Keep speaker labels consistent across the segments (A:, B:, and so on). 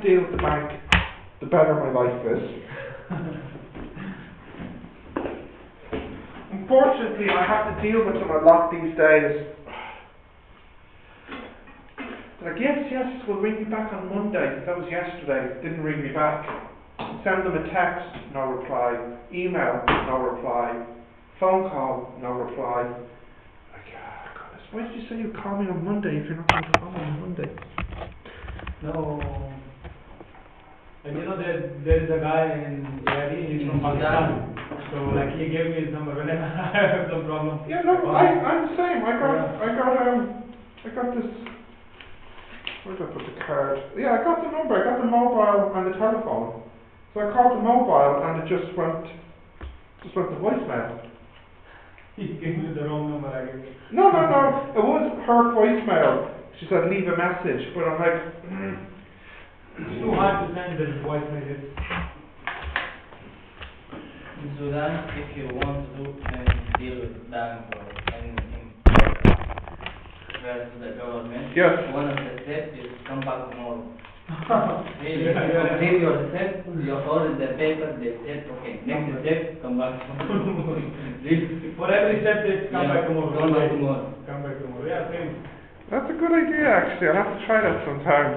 A: deal with the bank, the better my life is. Unfortunately, I have to deal with them a lot these days. Like, yes, we'll ring you back on Monday. That was yesterday. Didn't ring me back. Send them a text, no reply. Email, no reply. Phone call, no reply. Like, goodness, why did you say you'd call me on Monday if you're not going to call me on Monday?
B: No. And you know, there is a guy in AID, he's from Pakistan. So like he gave me his number whenever I have some problem.
A: Yeah, no, I'm the same. I got this. Where did I put the card? Yeah, I got the number. I got the mobile and the telephone. So I called the mobile and it just went to voicemail.
B: He gave me the wrong number, I guess.
A: No. It was her voicemail. She said leave a message, but I'm like,
B: It's too hard to send this voice message.
C: In Sudan, if you want to deal with bank or anything, where to the government,
A: yes.
C: one of the steps is come back tomorrow. Really, you complete your step, you hold the paper, they said, okay, next step, come back tomorrow.
B: For every step, they come back tomorrow.
C: Come back tomorrow.
B: Come back tomorrow, yeah, same.
A: That's a good idea, actually. I'll have to try that sometime.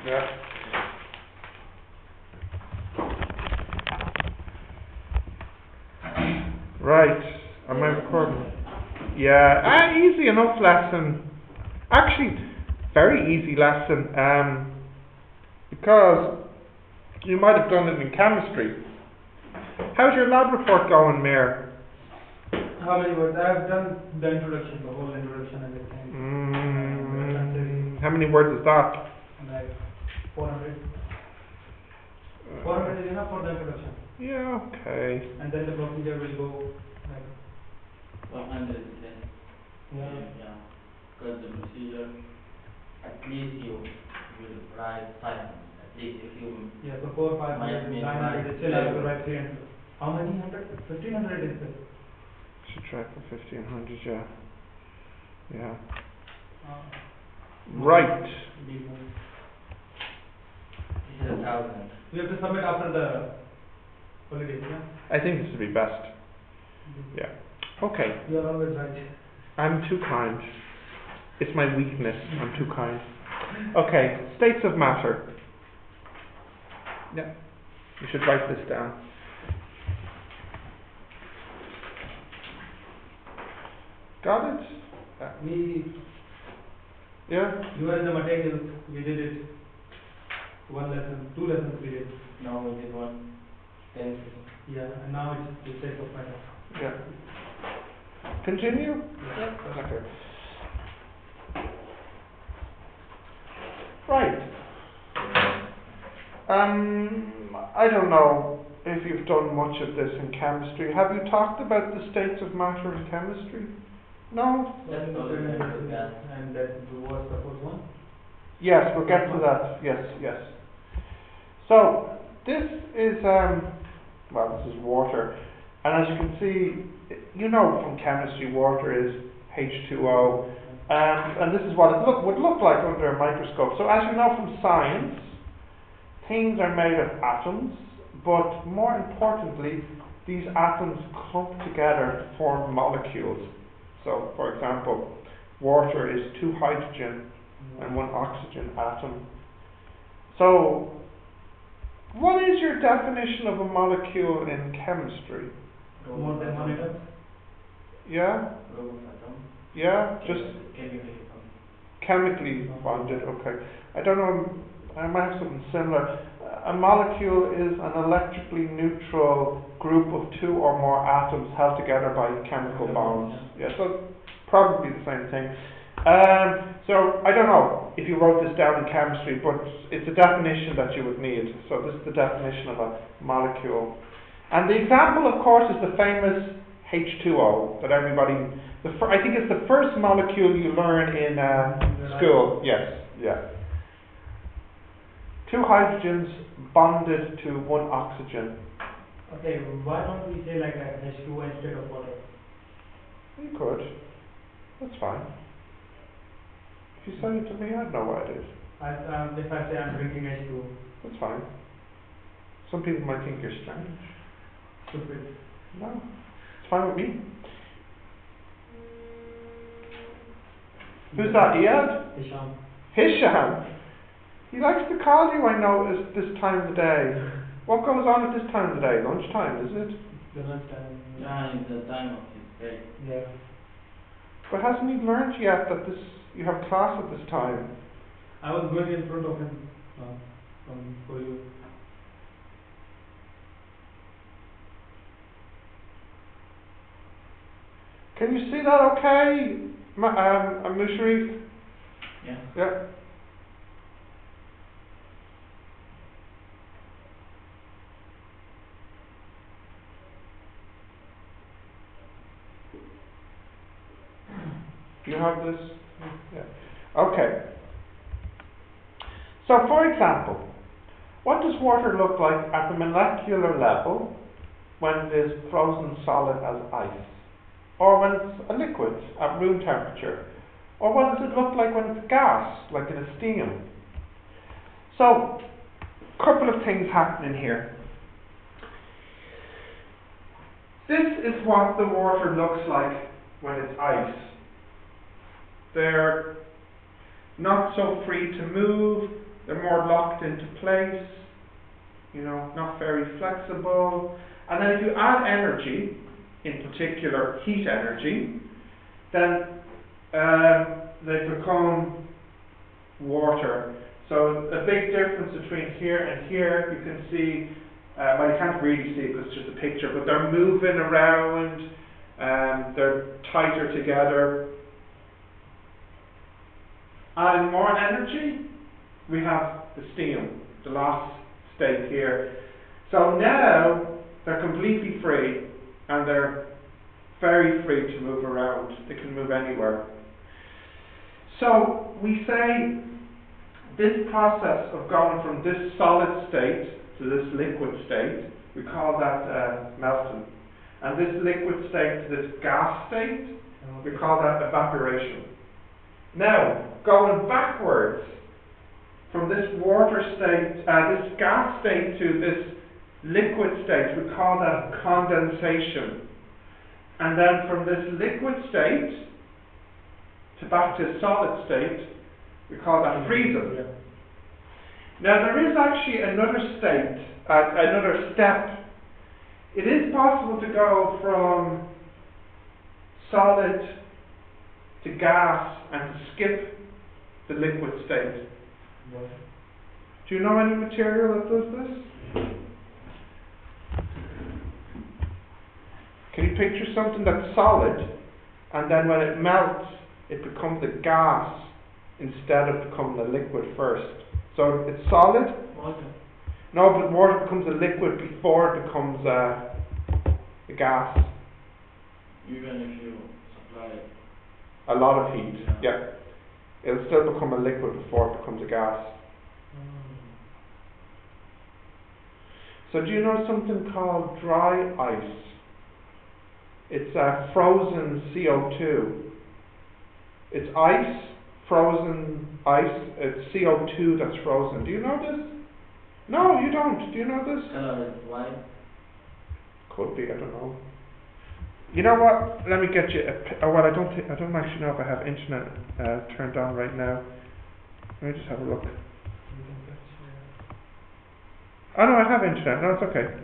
A: Yeah. Right. Am I recording? Yeah. Easy enough lesson. Actually, very easy lesson. Because you might have done it in chemistry. How's your lab report going, Mayor?
B: How many words? I have done the introduction, the whole introduction and everything.
A: How many words is that?
B: Like 400. 400 is enough for the introduction.
A: Yeah, okay.
B: And then the procedure will go like
C: 100%.
B: Yeah.
C: Because the procedure, at least you will write 500. At least if you.
B: Yeah, so 4, 5, 900, still have to write 300. How many hundred? 1500 is it?
A: Should try for 1500, yeah. Yeah.
B: Uh,
A: Right.
C: This is 1,000.
B: We have to submit after the holidays, yeah?
A: I think this would be best. Yeah. Okay.
B: You are always right.
A: I'm too kind. It's my weakness. I'm too kind. Okay. States of matter. Yeah. You should write this down. Got it? Yeah?
B: You were in the materials, we did it. 1 lesson, 2 lessons we did.
C: Now we did one. 10.
B: Yeah, and now it's the state of matter.
A: Yeah. Continue?
B: Yeah.
A: Okay. Right. I don't know if you've done much of this in chemistry. Have you talked about the states of matter in chemistry? No?
C: That's all the gas.
B: And that was the first one?
A: Yes, we'll get to that. Yes. So, this is, this is water. And as you can see, you know from chemistry, water is H2O. And this is what it would look like under a microscope. So as you know from science, things are made of atoms, but more importantly, these atoms clump together to form molecules. So, for example, water is 2 hydrogen and 1 oxygen atom. So, what is your definition of a molecule in chemistry?
B: More than 1 atom?
A: Yeah? Yeah? Just chemically bonded, okay. I don't know, I might have something similar. A molecule is an electrically neutral group of 2 or more atoms held together by chemical bonds. Yeah, so probably the same thing. So I don't know if you wrote this down in chemistry, but it's a definition that you would need. So this is the definition of a molecule. And the example, of course, is the famous H2O that everybody, I think it's the first molecule you learn in school. Yes, yeah. 2 hydrogens bonded to 1 oxygen.
B: Okay, why don't we say like a H2O instead of water?
A: You could. That's fine. If you say it to me, I'd know what it is.
B: If I say I'm drinking H2O.
A: That's fine. Some people might think you're strange.
B: Stupid.
A: No, it's fine with me. Who's that, Iyad?
B: Hisham.
A: Hisham. He likes to call you, I noticed, this time of the day. What goes on at this time of the day? Lunchtime, is it?
B: The lunchtime.
C: Yeah, it's the time of his day.
B: Yeah.
A: But hasn't he learned yet that you have class at this time?
B: I was going in front of him for you.
A: Can you see that okay, Musharif?
C: Yeah.
A: Yeah. You have this? Yeah. Okay. So, for example, what does water look like at the molecular level when it is frozen solid as ice? Or when it's a liquid at room temperature? Or what does it look like when it's gas, like in a steam? So, a couple of things happening here. This is what the water looks like when it's ice. They're not so free to move, they're more locked into place, not very flexible. And then if you add energy, in particular heat energy, then they become water. So a big difference between here and here, you can see, you can't really see it because it's just a picture, but they're moving around, they're tighter together. Adding more energy, we have the steam, the last state here. So now they're completely free and they're very free to move around. They can move anywhere. So we say this process of going from this solid state to this liquid state, we call that melting. And this liquid state to this gas state, we call that evaporation. Now, going backwards from this water state, this gas state to this liquid state, we call that condensation. And then from this liquid state to back to solid state, we call that freezing.
B: Yeah.
A: Now there is actually another state, another step. It is possible to go from solid to gas and to skip the liquid state.
B: What?
A: Do you know any material that does this? Can you picture something that's solid and then when it melts it becomes a gas instead of becoming a liquid first? So it's solid?
B: Water.
A: No, but water becomes a liquid before it becomes a gas.
C: Even if you supply
A: A lot of heat, yeah. It'll still become a liquid before it becomes a gas. So do you know something called dry ice? It's frozen CO2. It's ice, frozen ice. It's CO2 that's frozen. Do you know this? No, you don't. Do you know this?
C: color is white.
A: Could be. I don't know. You know what? Let me get you. Well, I don't actually know if I have internet turned on right now. Let me just have a look. Oh no, I have internet. No, it's okay.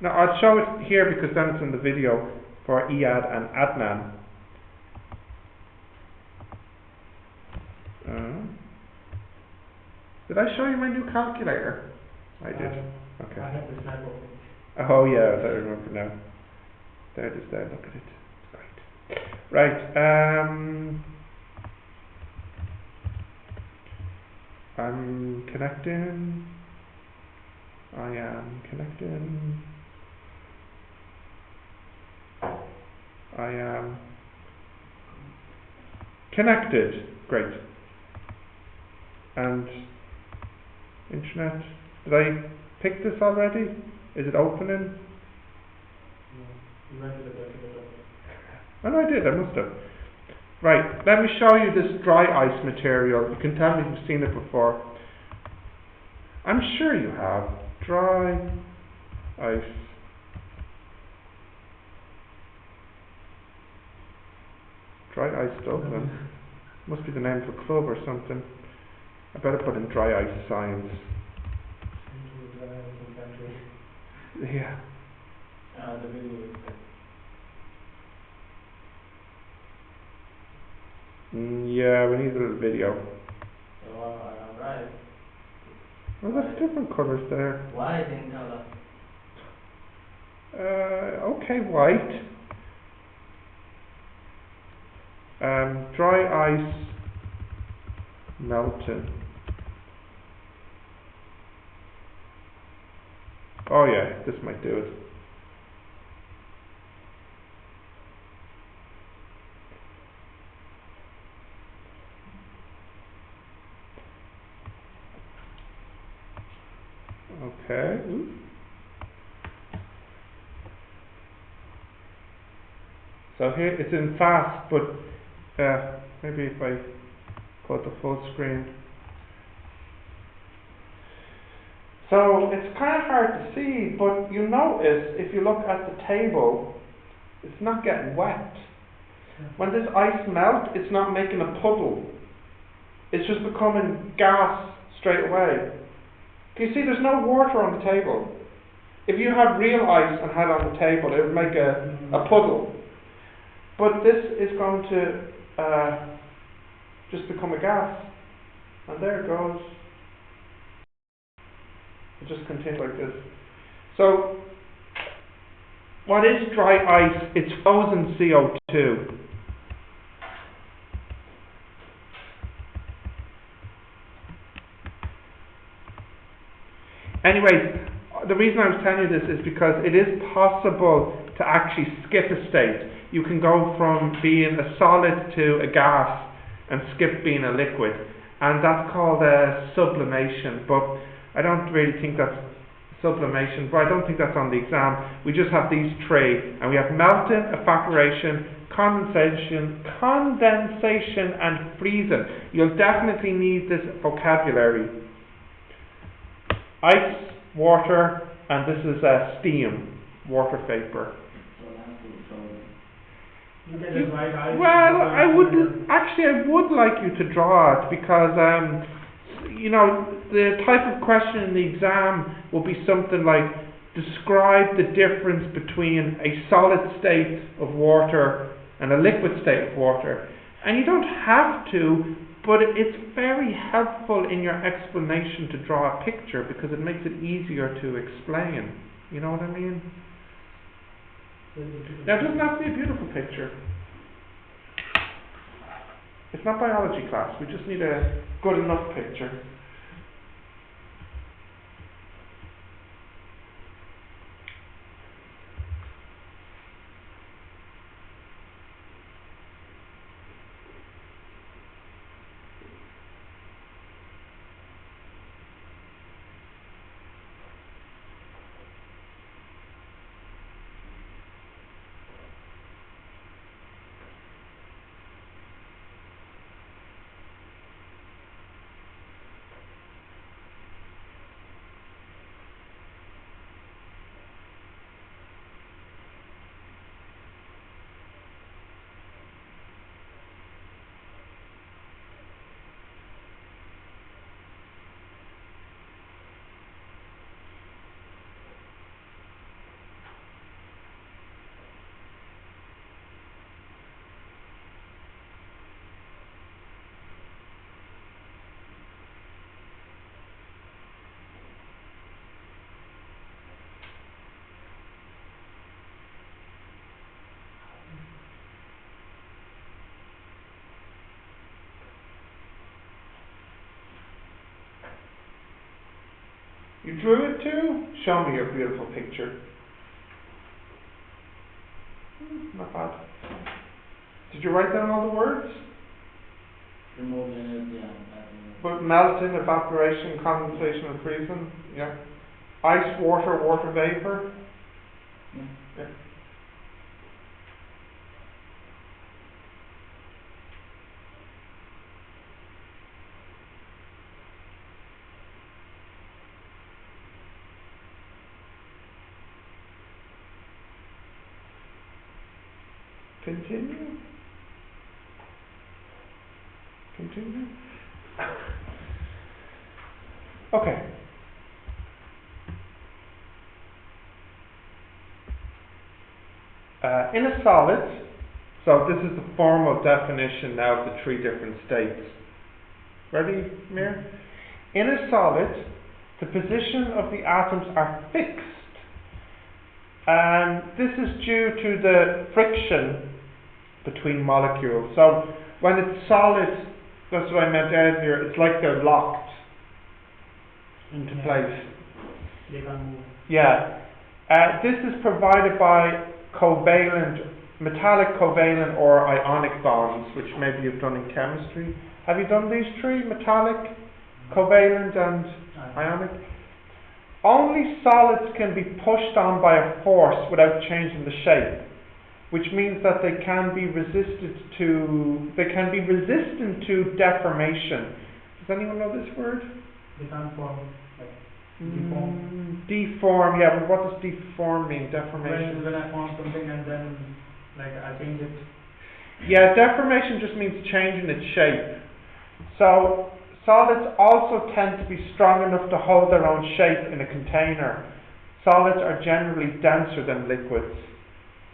A: No, I'll show it here because then it's in the video for Iyad and Adnan. Did I show you my new calculator? I did. Okay.
B: I have the snap of it.
A: Oh yeah, I remember now. There it is there, look at it. It's great. Right, I'm connecting. I am connecting. I am connected. Great. And internet. Did I pick this already? Is it opening?
B: You went to the back of the
A: Oh no, I did. I must have. Right, let me show you this dry ice material. You can tell me if you've seen it before. I'm sure you have. Dry ice. Dry Ice Dublin. Must be the name of a club or something. I better put in Dry Ice Science. Yeah.
B: The video is
A: Yeah, we need a little video.
B: right.
A: Well, there's different colours there.
C: White in color.
A: Okay, white. Dry ice melting. Oh yeah, this might do it. Okay. Ooh. So here it's in fast, but maybe if I put the full screen. So it's kind of hard to see, but you notice if you look at the table, it's not getting wet. When this ice melts, it's not making a puddle. It's just becoming gas straight away. Can you see there's no water on the table? If you had real ice and had it on the table, it would make a puddle. But this is going to just become a gas. And there it goes. It just continues like this. So, what is dry ice? It's frozen CO2. Anyways, the reason I was telling you this is because it is possible to actually skip a state. You can go from being a solid to a gas and skip being a liquid. And that's called sublimation. But I don't really think that's sublimation, but I don't think that's on the exam. We just have these three, and we have melting, evaporation, condensation, and freezing. You'll definitely need this vocabulary. Ice, water, and this is steam, water vapor. Well, I would like you to draw it because the type of question in the exam will be something like describe the difference between a solid state of water and a liquid state of water. And you don't have to, but it's very helpful in your explanation to draw a picture because it makes it easier to explain. You know what I mean? Now, it doesn't have to be a beautiful picture. It's not biology class. We just need a good enough picture. You drew it too? Show me your beautiful picture. Not bad. Did you write down all the words?
C: Remove energy and
A: But melting, evaporation, condensation and freezing. Yeah. Ice, water, water vapor. Yeah. Continue. Continue. Okay. In a solid, so this is the formal definition now of the three different states. Ready, Mir? In a solid, the position of the atoms are fixed. And this is due to the friction between molecules. So when it's solid, that's what I meant earlier, it's like they're locked into place.
B: They can move.
A: Yeah. This is provided by metallic covalent or ionic bonds, which maybe you've done in chemistry. Have you done these three? Metallic, covalent and ionic? Only solids can be pushed on by a force without changing the shape, which means that they can be resistant to deformation. Does anyone know this word?
B: They can't form, like, deform.
A: Deform, yeah, but what does deform mean? Deformation?
B: When I form something and then, like, I change it.
A: Yeah, deformation just means changing its shape. So solids also tend to be strong enough to hold their own shape in a container. Solids are generally denser than liquids.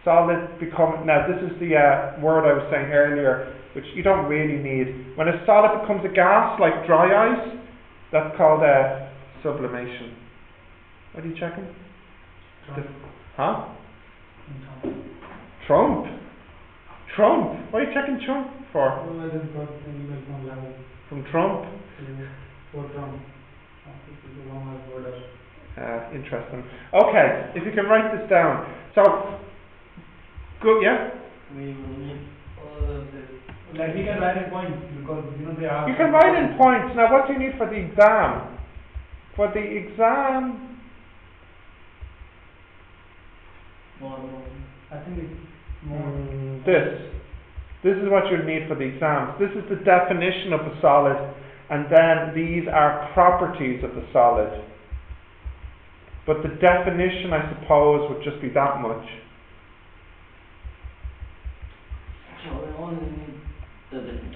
A: Now this is the word I was saying earlier, which you don't really need. When a solid becomes a gas, like dry ice, that's called sublimation. What are you checking? Huh? Trump? Trump? What are you checking Trump for?
B: Oh, I just got an email from Lavo.
A: From Trump?
B: For Trump.
A: Interesting. Okay, if you can write this down. So, good, yeah?
C: We will need all of this.
B: Like we can write in points because they are.
A: You can write in points. Now, what do you need for the exam? For the exam,
C: More.
B: I think it's more.
A: This is what you need for the exams. This is the definition of the solid, and then these are properties of the solid. But the definition, I suppose, would just be that much.
C: So we only need the definition.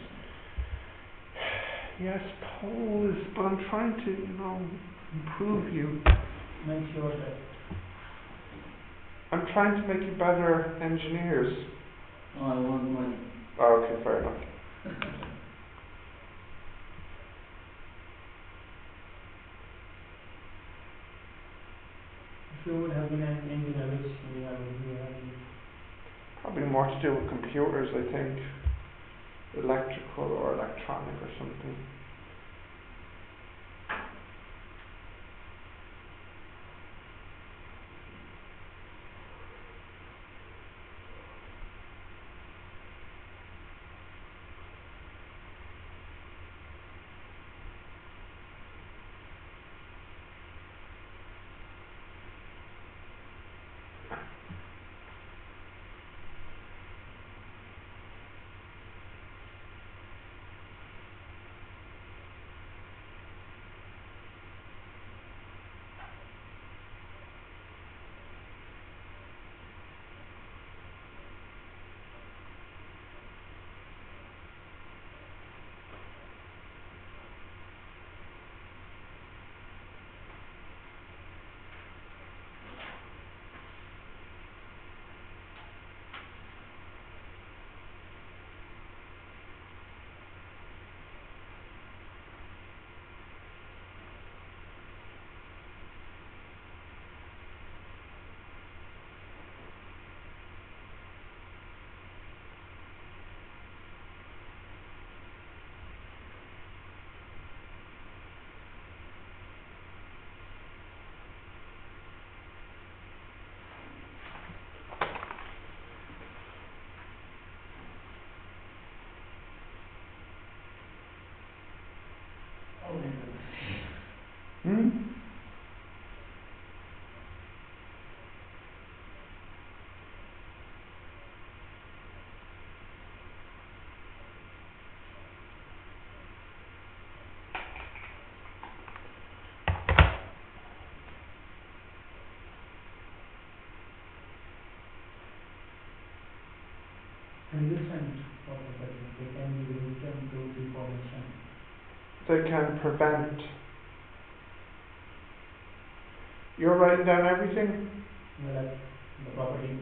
A: Yeah, I suppose, but I'm trying to, improve you.
B: Make sure that.
A: I'm trying to make you better engineers.
C: Oh, I want money.
A: Oh, okay, fair enough.
B: If you would have been an engineer, which we have
A: Probably more to do with computers, I think. Electrical or electronic or something. Hmm?
B: resistant for the person. They can be resistant to deformation.
A: They can prevent. You're writing down everything?
B: Like the property.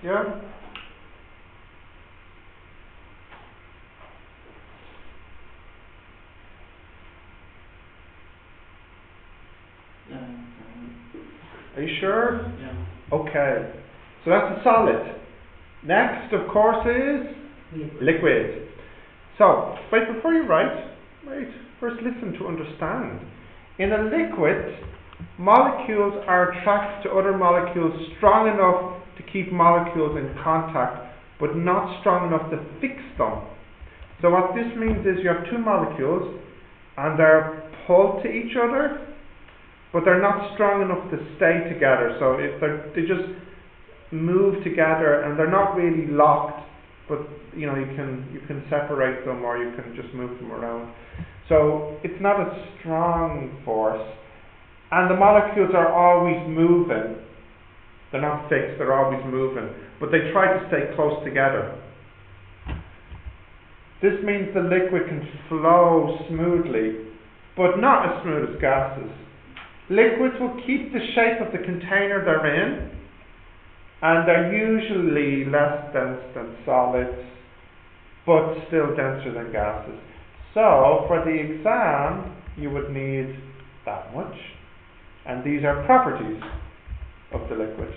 A: Yeah?
C: Yeah.
A: Are you sure?
C: Yeah.
A: Okay. So that's a solid. Next, of course, is liquid. So, wait, before you write, first listen to understand. In a liquid, molecules are attracted to other molecules strong enough to keep molecules in contact, but not strong enough to fix them. So what this means is you have two molecules, and they're pulled to each other, but they're not strong enough to stay together. So if they just move together, and they're not really locked, but you can separate them, or you can just move them around. So it's not a strong force, and the molecules are always moving. They're not fixed, they're always moving, but they try to stay close together. This means the liquid can flow smoothly, but not as smooth as gases. Liquids will keep the shape of the container they're in, and they're usually less dense than solids, but still denser than gases. So, for the exam, you would need that much, and these are properties of the liquid.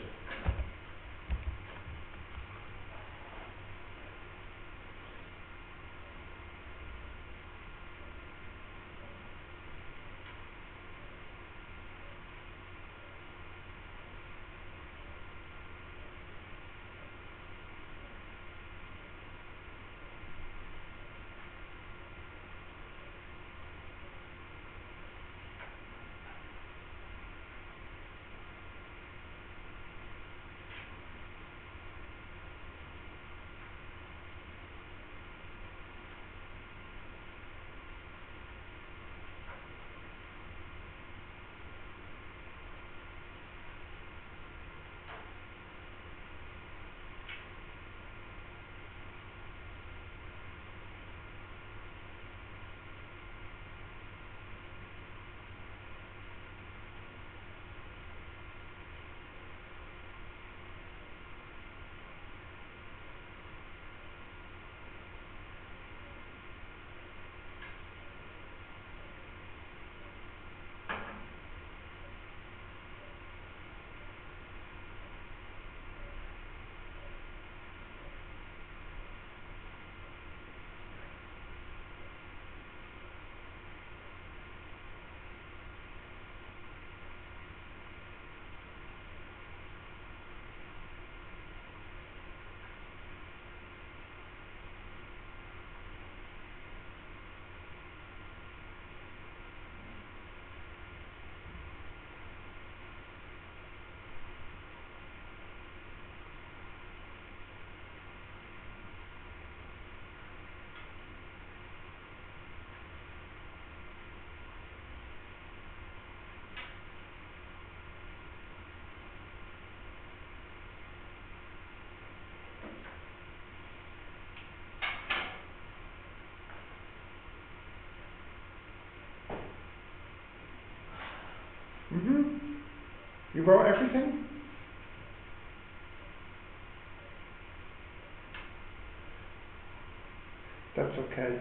A: You wrote everything? That's okay.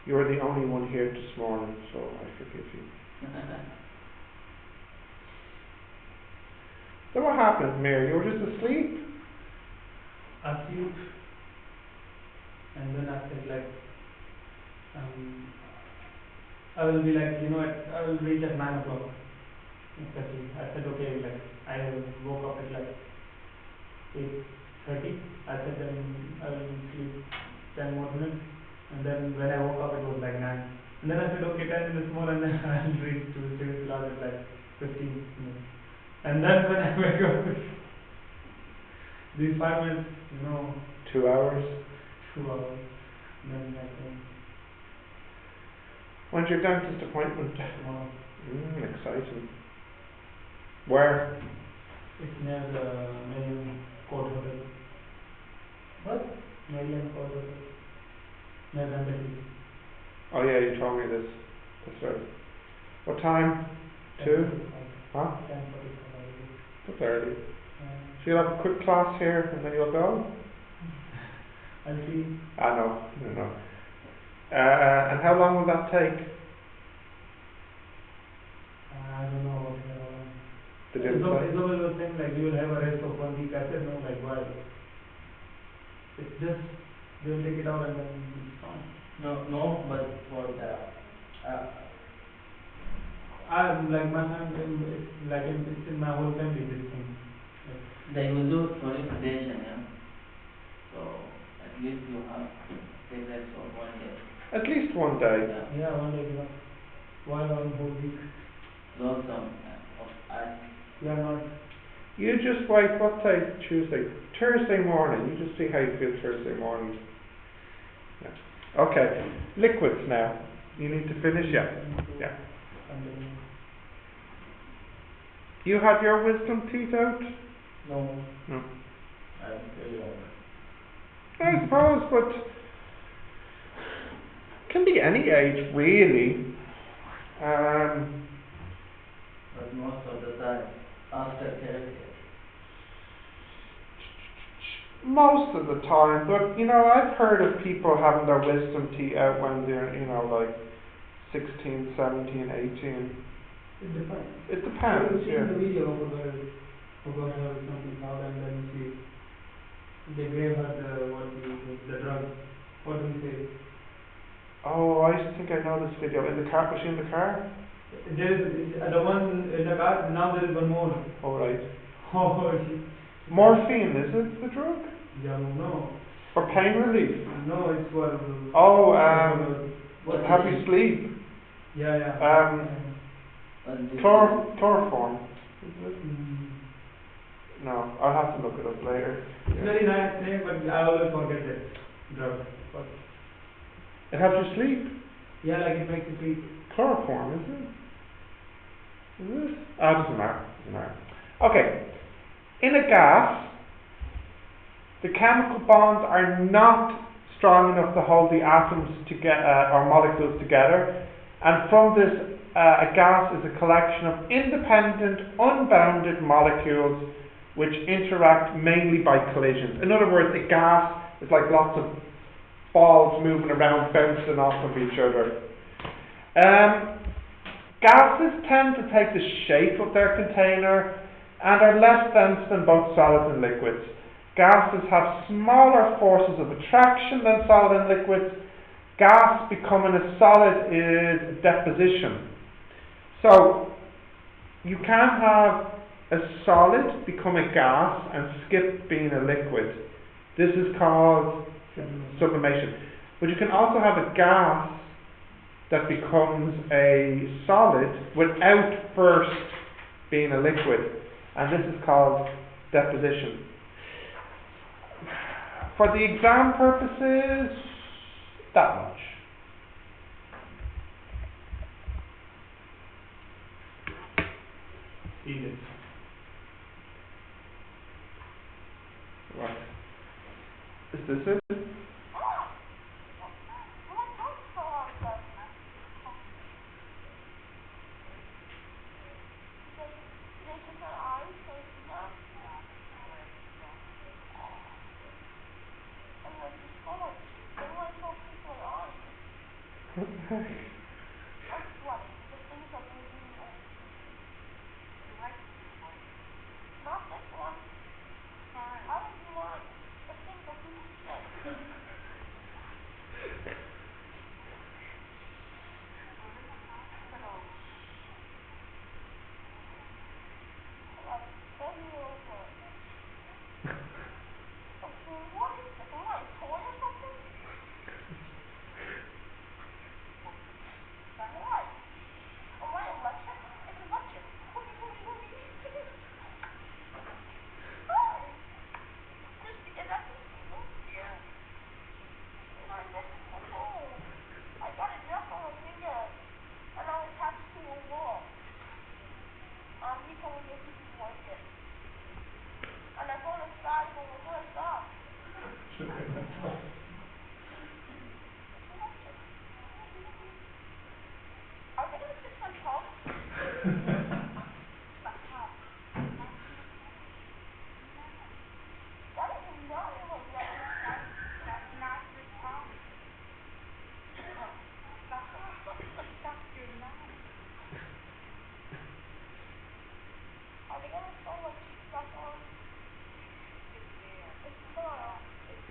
A: You're the only one here this morning, so I forgive you. happening, Mary? You were just asleep?
B: Asleep, and then I said like, um, I will be like, I will reach at 9 o'clock. Exactly. I said okay, like I woke up at like 8:30. I said then I will sleep 10 more minutes, and then when I woke up it was like 9. And then I said okay, 10 minutes more, and then I'll reach to civics class at like 15 minutes. And then when I wake up, these 5 minutes,
A: 2 hours.
B: 2 hours. And then I think
A: When's your dentist appointment?
B: tomorrow.
A: Exciting. Where?
B: It's near the Marian Court Hotel.
C: What?
B: Marian Court Hotel. Near the embassy.
A: Oh yeah, you told me this. That's right. What time? 2? Huh?
B: 10:45.
A: That's early. So you'll have a quick class here and then you'll go?
B: I'll see.
A: I know. And how long will that take?
B: I don't know what
A: The didn't
B: Isabel was saying like you will have a rest of 1 week. I said no, like why? It's just they will take it out and then it's fine.
C: No, but for the
B: I'm like my family, it's in my whole family this thing.
C: they will do purification, yeah. So at least you have take rest for 1 day.
A: At least one day.
C: Yeah.
B: Yeah, 1 day enough. Why 1 whole week?
C: Lots of ice.
B: Yeah, not.
A: You just wait, what day? Tuesday. Thursday morning. You just see how you feel Thursday morning. Yeah. Okay. Liquids now. You need to finish? Yeah. You had your wisdom teeth out?
C: No.
A: No.
C: I'm very old.
A: I suppose, but can be any age really.
C: But most of the time after therapy.
A: Most of the time, but I've heard of people having their wisdom teeth out when they're like 16, 17, 18.
B: It depends.
A: It depends.
B: You see
A: Yeah.
B: in the video forgot her something out, and then they gave her the drug. What do you say?
A: Oh, I think I know this video. In the car, was she in the car?
B: There is the one in the car. Now there is one more.
A: All right.
B: Oh,
A: Morphine, is it the drug?
B: yeah, no.
A: For pain relief?
B: No, it's for.
A: Oh,
C: What
A: help
C: is
A: you
C: it?
A: sleep.
B: Yeah.
A: Chloroform. Is it?
B: Mm.
A: No, I'll have to look it up later.
B: It's very nice name, but I always forget that drug. But
A: It helps you sleep.
B: yeah, like it makes you sleep.
A: Chloroform, is it? Is it? Doesn't matter. Okay. In a gas, the chemical bonds are not strong enough to hold the atoms together or molecules together, and from this, a gas is a collection of independent, unbounded molecules which interact mainly by collisions. In other words, a gas is like lots of balls moving around, bouncing off of each other. Gases tend to take the shape of their container and are less dense than both solids and liquids. Gases have smaller forces of attraction than solid and liquids. Gas becoming a solid is deposition. So, you can have a solid become a gas and skip being a liquid. This is called sublimation. But you can also have a gas that becomes a solid without first being a liquid, and this is called deposition. For the exam purposes, that much.
B: Serious.
A: Right. Is this it? What the heck?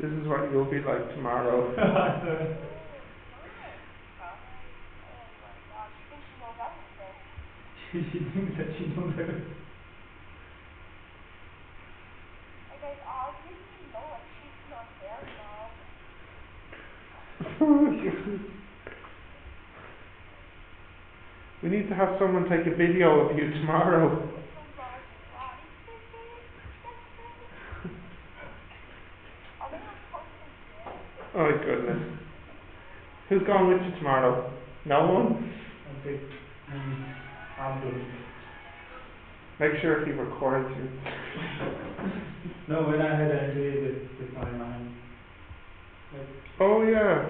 A: This is what you'll be like tomorrow.
B: She thinks that she knows better.
A: We need to have someone take a video of you tomorrow. Oh my goodness. Who's going with you tomorrow? No one?
B: I think I'm good.
A: Make sure he records you.
B: No, when I had an interview with my mind, like,
A: Oh yeah.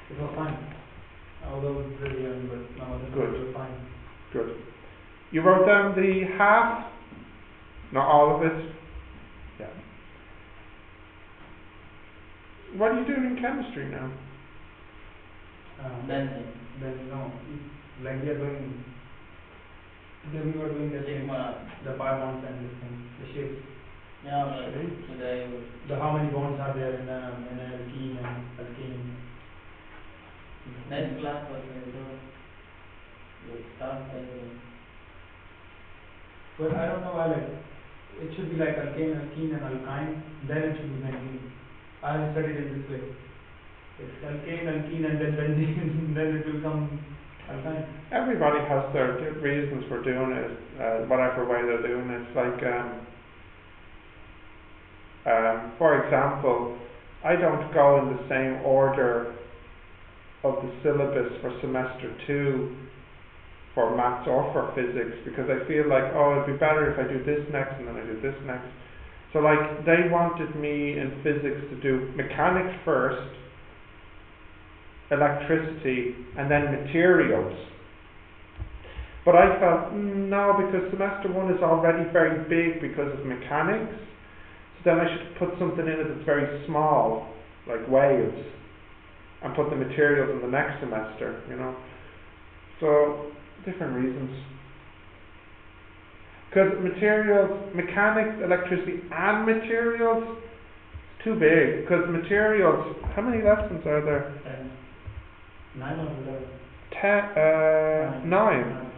B: it was fine. Although really young, but no, it was fine.
A: Good. You wrote down the half? Not all of it? Yeah. What are you doing in chemistry now?
C: Then
B: No, like we are doing, then we were doing the thing, the pi bonds and this thing, the shapes.
C: yeah, but today
B: The how many bonds are there in a alkene and alkane.
C: next class what we do, we start by
B: But I don't know why, like, it should be like alkane, alkene and alkyne, then it should be benzene. I have studied it this way. It's alkane, alkene and then benzene, then it will come alkyne.
A: Everybody has their reasons for doing it, whatever way they're doing it. It's like, for example, I don't go in the same order of the syllabus for semester 2 for maths or for physics, because I feel like, oh, it'd be better if I do this next and then I do this next. So like, they wanted me in physics to do mechanics first, electricity, and then materials. But I felt, no, because semester 1 is already very big because of mechanics, so then I should put something in it that's very small, like waves, and put the materials in the next semester, you know. So, different reasons. Because materials, mechanics, electricity, and materials, it's too big. Because materials, how many lessons are there?
B: 9 or 11?
A: 9.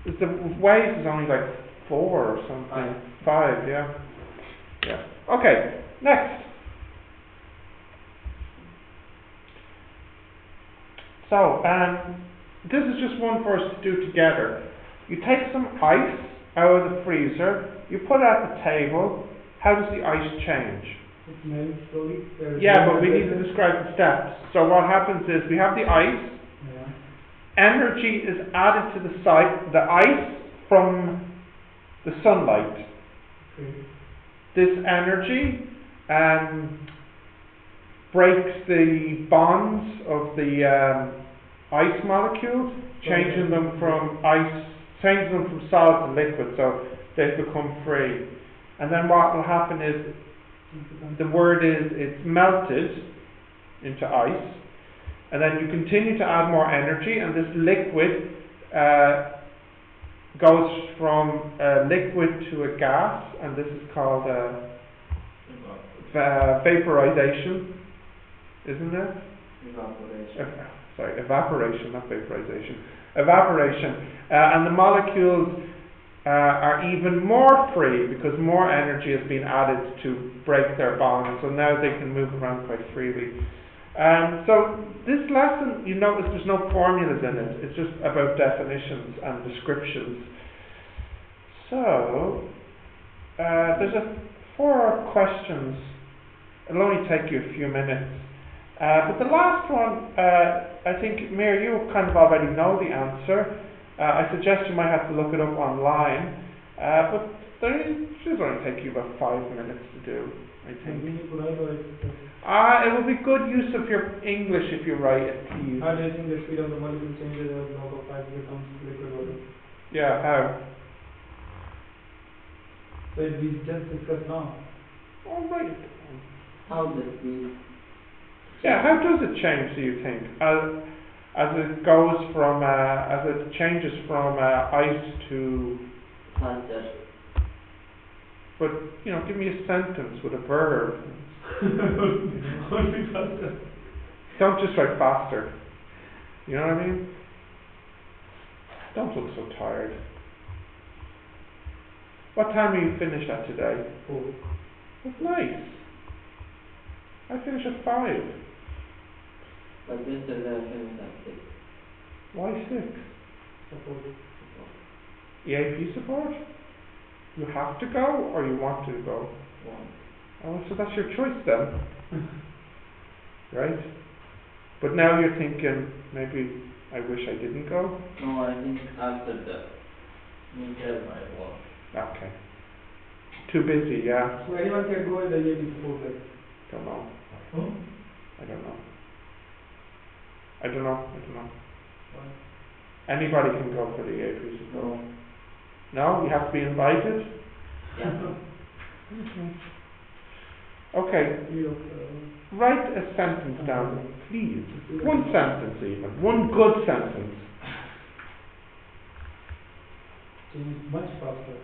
A: The waves is only like 4 or something. 5, yeah. Okay, next. So, this is just one for us to do together. You take some ice out of the freezer, you put it at the table. How does the ice change?
B: It melts slowly.
A: Yeah, but we need to describe the steps. So what happens is we have the ice.
B: Yeah.
A: Energy is added to the ice from the sunlight.
B: Okay.
A: This energy breaks the bonds of the ice molecules, changing them from solid to liquid, so they become free. And then what will happen is, the word is, it's melted into ice, and then you continue to add more energy, and this liquid goes from a liquid to a gas, and this is called vaporization, isn't it? Evaporation, not vaporization. Evaporation. And the molecules are even more free because more energy has been added to break their bonds, so now they can move around quite freely. So this lesson, you notice there's no formulas in it, it's just about definitions and descriptions. So, there's 4 questions. It'll only take you a few minutes. But the last one, I think, Mir, you kind of already know the answer. I suggest you might have to look it up online. But They should only take you about 5 minutes to do, I think. It will be good use of your English if you write it, please.
B: How do you think the speed of the molecule changes as log of 5 becomes liquid water?
A: Yeah, how?
B: So we just discussed now.
A: Oh, right.
C: How the speed?
A: Yeah, how does it change, do you think? As it goes from, as it changes from ice to...
C: Faster.
A: But, you know, give me a sentence with a verb.
B: Only faster.
A: Don't just write faster. You know what I mean? Don't look so tired. What time are you finished at today?
B: 4.
A: That's nice. I finish at 5.
C: But yesterday I finished at 6.
A: Why 6?
B: Support.
A: EAP support? You have to go or you want to go?
C: One.
A: Oh, so that's your choice then. Right? But now you're thinking, maybe I wish I didn't go?
C: No, I think after the midterm I won't.
A: Okay. Too busy, yeah?
B: So anyone can go in the EAP support like?
A: Don't know.
B: Hmm?
A: I don't know. I don't know.
B: Why?
A: Anybody can go for the EAP support.
C: No.
A: No, you have to be invited?
C: Yeah.
A: Okay.
B: Yeah.
A: Write a sentence down, please. One sentence even. One good sentence.
B: Change much faster.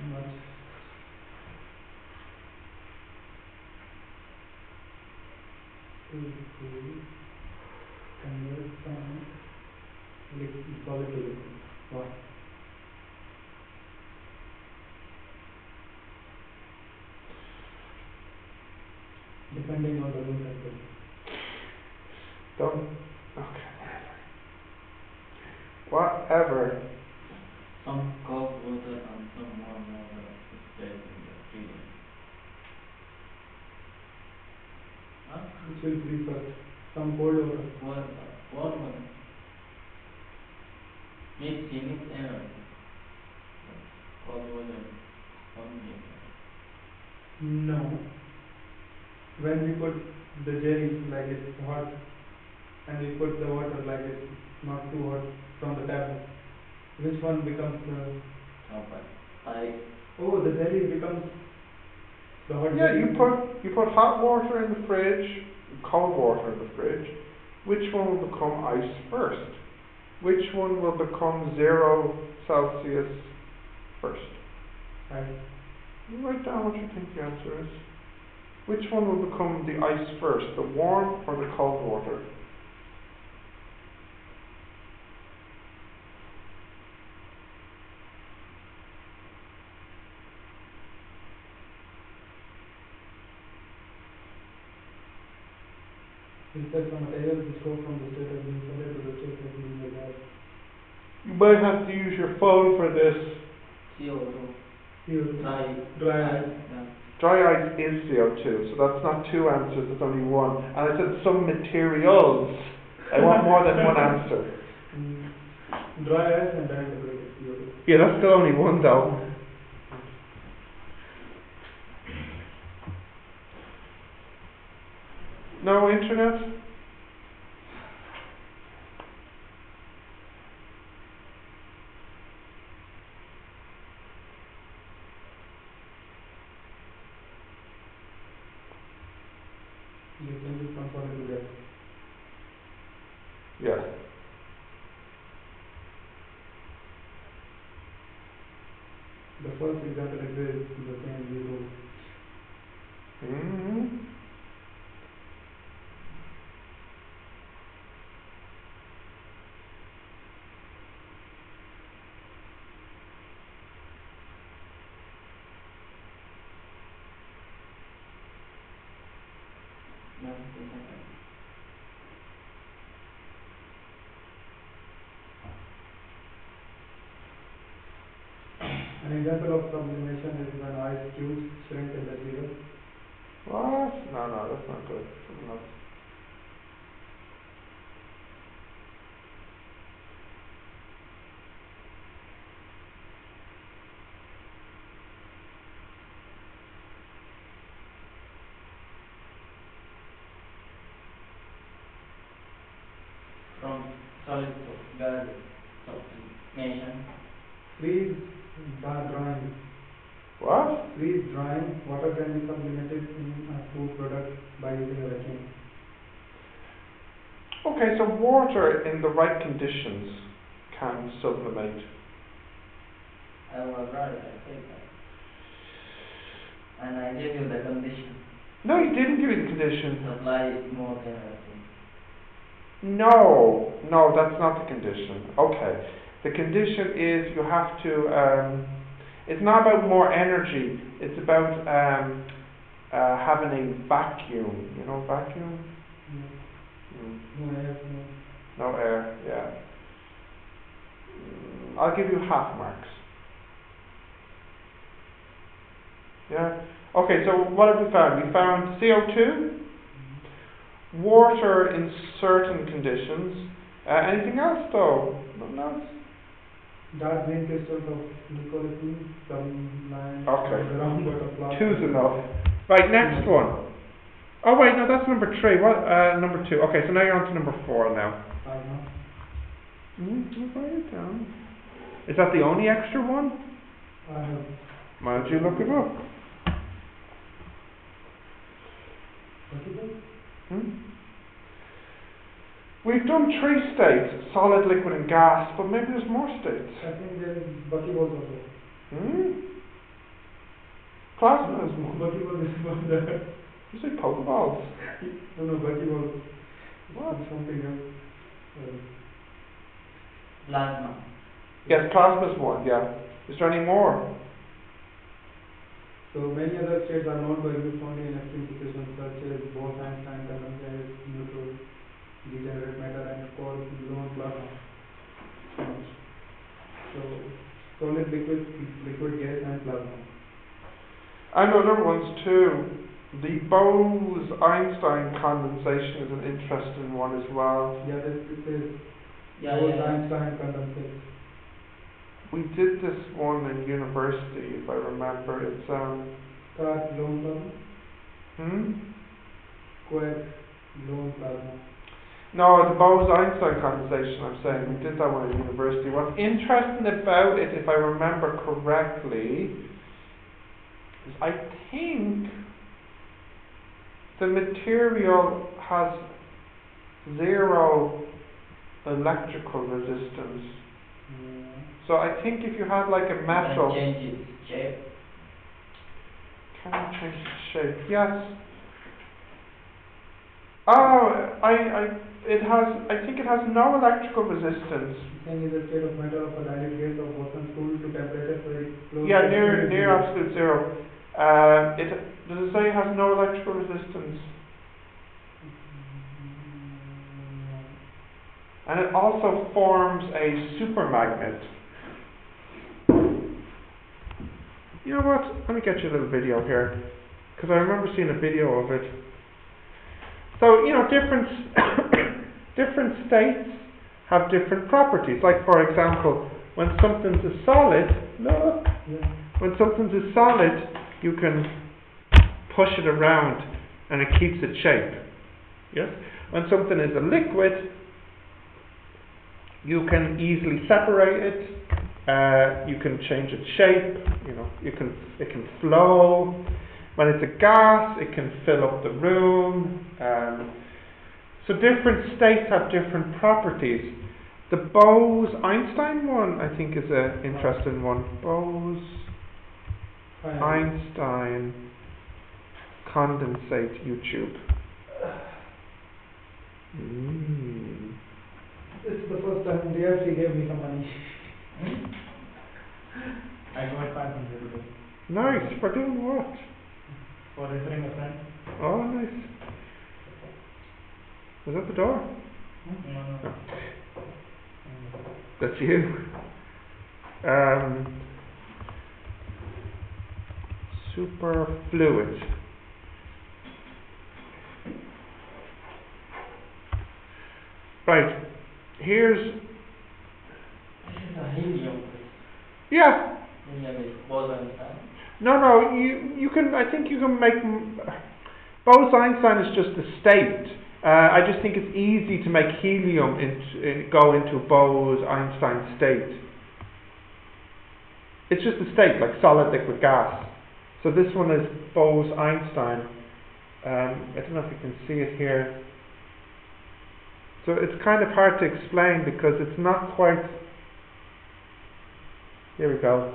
B: Much. Convert from solid to liquid. Wow. Depending on the room temperature.
A: Don't. Okay. Whatever.
C: Some cold water and some warm water is placed in the freezer. Huh?
B: Which will freeze first? Some cold water.
C: Warm water. Mix everything. Cold water only.
B: No. When we put the jelly like it's hot and we put the water like it's not too hot from the tap, which one becomes the... Oh, the jelly becomes the hot
A: Yeah,
B: jelly.
A: you put hot water in the fridge, cold water in the fridge. Which one will become ice first? Which one will become 0 Celsius first?
B: Right.
A: You write down what you think the answer is. Which one will become the ice first, the warm or the cold water?
B: Research the materials which go from the state of being solid to the state of being a gas.
A: You might have to use your phone for this.
C: CO2.
B: Dry ice.
C: Yeah.
A: Dry ice is CO2, so that's not 2 answers, it's only 1. And I said some materials. I want more than one answer.
B: Dry ice and then integrated CO2.
A: Yeah, that's still only 1 though. No internet?
B: You change it from solid to gas.
A: Yes.
B: The first example agrees to the same rule.
A: Mm-hmm.
B: An example of sublimation is when ice cubes shrink in the zero.
A: What? No, that's not good. Something else.
C: solid gas sublimation.
B: Freeze drying.
A: What?
B: Freeze drying. Water can be sublimated in a food product by using a vacuum.
A: Okay, so water in the right conditions can sublimate.
C: I was right, I said that. And I gave you the condition.
A: No, you didn't give me the condition.
C: Supply more than vacuum.
A: No, that's not the condition. Okay. The condition is you have to, it's not about more energy, it's about having a vacuum. You know vacuum?
B: No air,
A: No air, yeah. I'll give you half marks. Yeah? Okay, so what have we found? We found CO2, water in certain conditions. Anything else though? Nothing else?
B: Dark green crystals of nicotine, some lines
A: Okay.
B: around butterfly.
A: Two's enough. Right, next one. Oh wait, no, that's number 3. What? Number 2. Okay, so now you're on to number 4 now. Write it down. Is that the only extra one? Why don't you look it up? We've done 3 states, solid, liquid and gas, but maybe there's more states.
B: I think there is buckyballs also.
A: Plasma is more.
B: Buckyball is one there.
A: You say pokeballs?
B: No, buckyball.
A: What?
B: Something else.
C: Plasma.
A: Yes, plasma is one, yeah. Is there any more?
B: So many other states are known by use only in extreme situations such as Bose-Einstein condensates, neutral, degenerate matter and called lone plasma. So solid, liquid gas and plasma.
A: I know other ones too. The Bose-Einstein condensation is an interesting one as well.
B: Yeah, this is
C: Yeah,
B: Bose-Einstein condensate.
A: We did this one in university, if I remember. It's
B: Quark lone plasma. Quark lone plasma.
A: No, the Bose-Einstein condensation, I'm saying. We did that one in university. What's interesting about it, if I remember correctly, is I think the material has 0 electrical resistance. So I think if you had like a metal,
C: Can change its shape.
A: can you change its shape? Yes. Oh, I think it has no electrical resistance.
B: Then is a state of matter of a dilute gas of Boston school to temperature very close.
A: Yeah, near absolute 0. Does it say it has no electrical resistance? And it also forms a supermagnet. You know what? Let me get you a little video here, because I remember seeing a video of it. So, you know, different states have different properties. Like, for example, when something's a solid, look, when something's a solid, you can push it around and it keeps its shape. Yes? When something is a liquid, you can easily separate it. You can change its shape. You know, it can flow. When it's a gas, it can fill up the room. So different states have different properties. The Bose-Einstein one, I think, is an interesting one. Bose-Einstein condensate YouTube.
B: It's the first time they actually gave me some money. I got 500 rupees.
A: Nice. For doing what?
B: For referring a friend.
A: Oh, nice. Was that the door?
B: No.
A: That's you. Superfluid. Right. Here's.
C: This is a helium.
A: Yeah.
C: Helium is Bose-Einstein.
A: No. You can. I think you can make. Bose-Einstein is just a state. I just think it's easy to make helium go into Bose-Einstein state. It's just a state, like solid, liquid, gas. So this one is Bose-Einstein. I don't know if you can see it here. So it's kind of hard to explain because it's not quite... Here we go.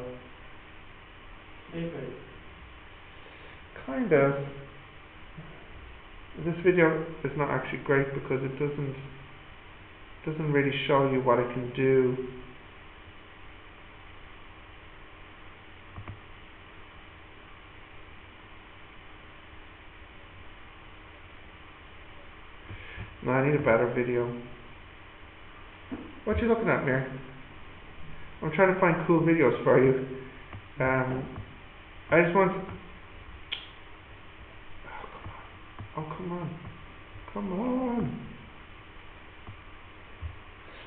A: Kind of. This video is not actually great because it doesn't really show you what it can do. No, I need a better video. What you looking at, Mir? I'm trying to find cool videos for you. I just want... Oh, come on. Come on.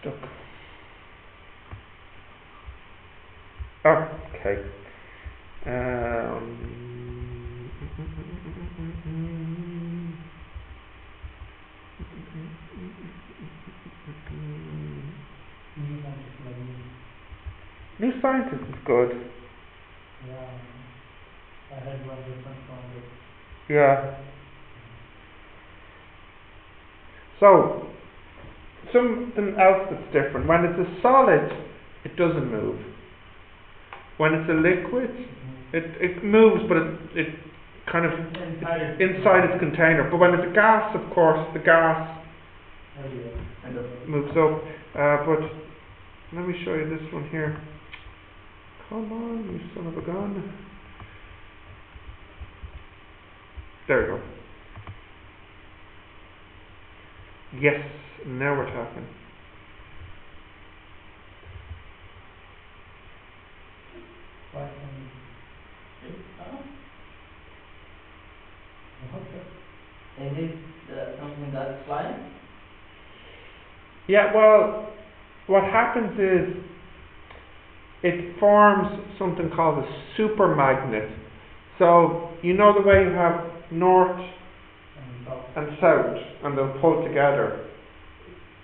A: Stuck. Oh, okay. New Scientist is good.
B: Yeah. I had one different from it.
A: Yeah. So, something else that's different. When it's a solid, it doesn't move. When it's a liquid, it moves, but it kind of inside its container. But when it's a gas, of course, the gas moves up. But let me show you this one here. Come on, you son of a gun. There we go. Yes, now we're talking.
C: Is it something that's flying?
A: Yeah, well, what happens is it forms something called a supermagnet. So, you know the way you have north and south, and they'll pull together,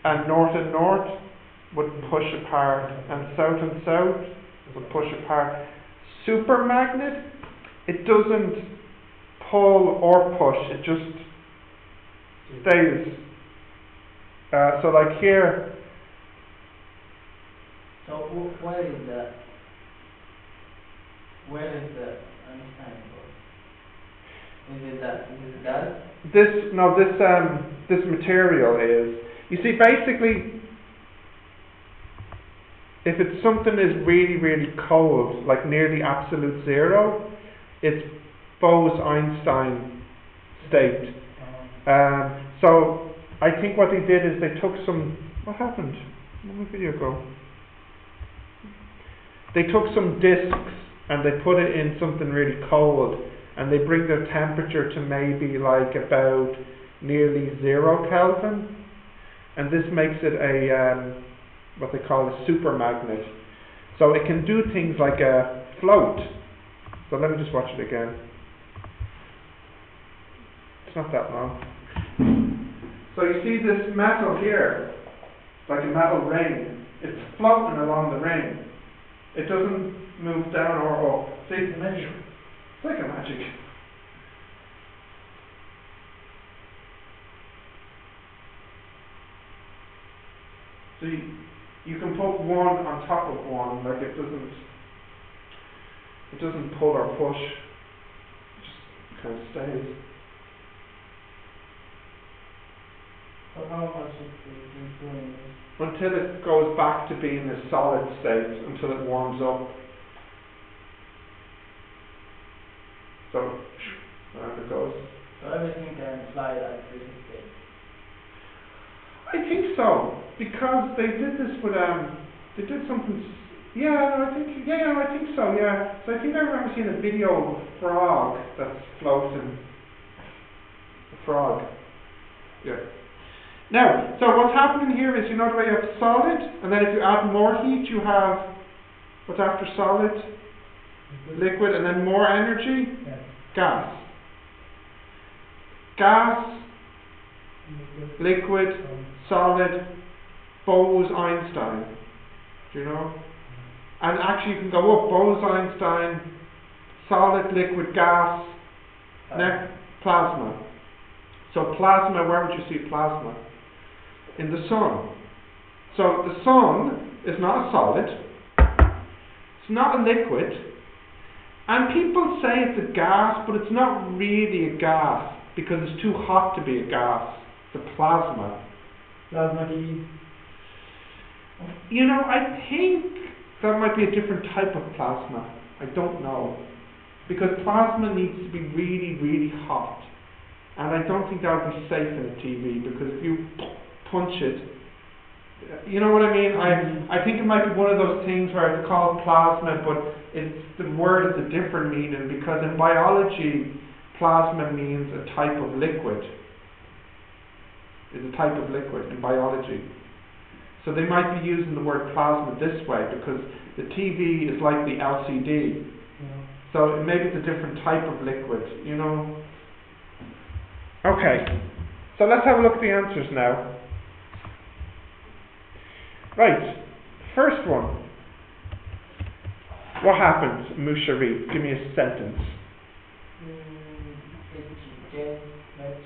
A: and north would push apart, and south would push apart. Supermagnet, it doesn't pull or push, it just stays. So like here.
C: So where is the Einstein force? Is it gas?
A: This material is. You see, basically, if it's something is really, really cold, like nearly absolute zero, it's Bose-Einstein state. So I think what they did is they took some. What happened? Where did my video go? They took some discs and they put it in something really cold, and they bring their temperature to maybe like about nearly 0 Kelvin, and this makes it a what they call a supermagnet. So it can do things like a float. So let me just watch it again. It's not that long. So you see this metal here, like a metal ring. It's floating along the ring. It doesn't move down or up. See, it's magic. It's like a magic. So you can put one on top of one, like it doesn't pull or push. It just kind of stays.
B: So how much is doing this?
A: Until it goes back to being a solid state, until it warms up. So, there it goes.
C: So everything can fly like this state?
A: I think so, because they did this with, they did something, I think so, yeah. So I think I remember seeing a video of a frog that's floating. A frog. Yeah. Now, so what's happening here is, you know the way you have solid, and then if you add more heat, you have, what's after solid? Liquid, and then more energy?
B: Yes.
A: Gas. Gas liquid, solid, Bose-Einstein. Do you know? And actually you can go up Bose-Einstein, solid, liquid, gas, next plasma. So plasma, where would you see plasma? In the sun. So the sun is not a solid, it's not a liquid, and people say it's a gas, but it's not really a gas because it's too hot to be a gas. It's a plasma.
B: Plasma TV.
A: You know, I think that might be a different type of plasma. I don't know. Because plasma needs to be really, really hot. And I don't think that would be safe in a TV, because if you punch it, you know what I mean? I think it might be one of those things where it's called plasma, but the word is a different meaning, because in biology, plasma means a type of liquid. It's a type of liquid in biology. So they might be using the word plasma this way, because the TV is like the LCD.
B: Yeah.
A: So maybe it's a different type of liquid, you know? Okay, so let's have a look at the answers now. Right, first one. What happens, Mushari? Give me a sentence.
C: It gets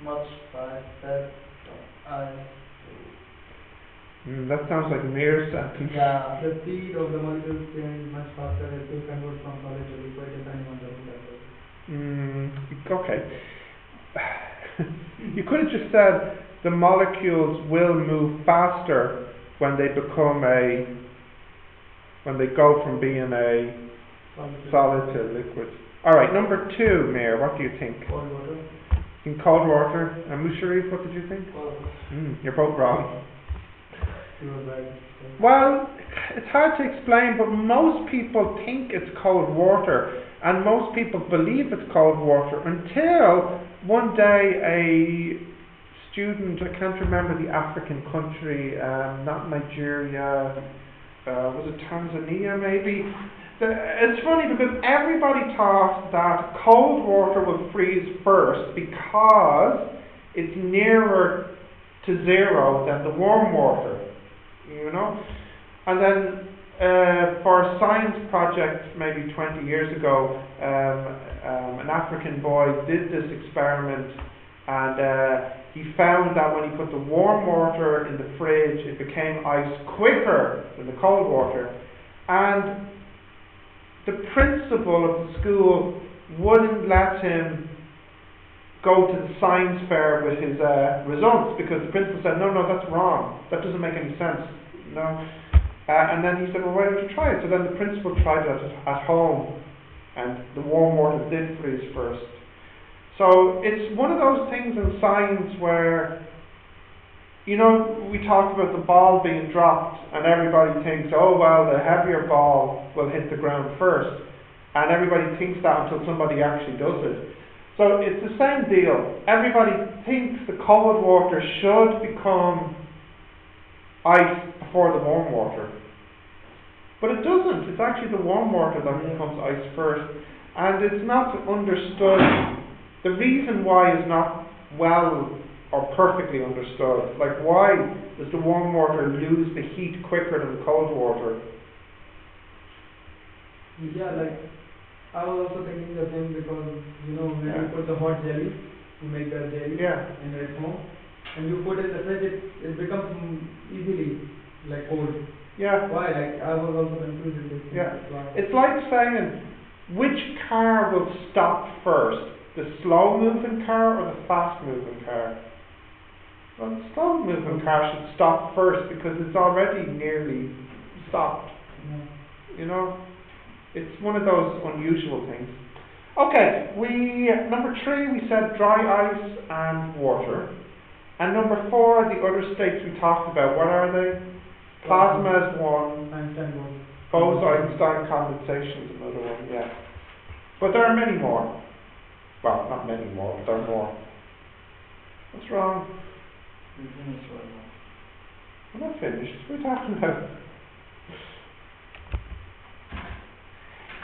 C: much faster as
A: That sounds like mere sentence.
C: yeah.
B: The speed of the molecules change much faster as they convert from solid to liquid depending on the temperature.
A: Okay. You could have just said the molecules will move faster when they go from being a solid to liquid. Alright, number 2, Mayor, what do you think?
B: Cold water.
A: In cold water. And Musharif, what did you think? You're both wrong.
B: You were right.
A: Well, it's hard to explain, but most people think it's cold water, and most people believe it's cold water until one day a student, I can't remember the African country, not Nigeria, was it Tanzania maybe? It's funny because everybody thought that cold water would freeze first because it's nearer to zero than the warm water, you know? And then for a science project maybe 20 years ago, an African boy did this experiment, and he found that when he put the warm water in the fridge, it became ice quicker than the cold water. And the principal of the school wouldn't let him go to the science fair with his results, because the principal said, no, that's wrong. That doesn't make any sense. No. And then he said, well, why don't you try it? So then the principal tried it at home, and the warm water did freeze first. So it's one of those things in science where, you know, we talked about the ball being dropped, and everybody thinks, oh well, the heavier ball will hit the ground first, and everybody thinks that until somebody actually does it. So it's the same deal. Everybody thinks the cold water should become ice before the warm water, but it doesn't. It's actually the warm water that becomes ice first, and it's not understood. The reason why is not well or perfectly understood. Like, why does the warm water lose the heat quicker than the cold water?
B: Yeah, like I was also thinking the same, because you know when you put the hot jelly, you make the jelly in its home, and you put it in the fridge, it becomes easily like cold.
A: Yeah.
B: Why? Like I was also confused with this.
A: Yeah. It's like saying, which car will stop first? The slow moving car or the fast moving car? Well, the slow moving car should stop first because it's already nearly stopped.
B: Yeah.
A: You know? It's one of those unusual things. Okay, number 3 we said dry ice and water. And number 4, the other states we talked about, what are they? Plasma is one. Bose-Einstein condensation is another one, yeah. But there are many more. Well, not many more, but there are more. What's wrong?
C: We finished right now.
A: We're not finished. What are we talking about?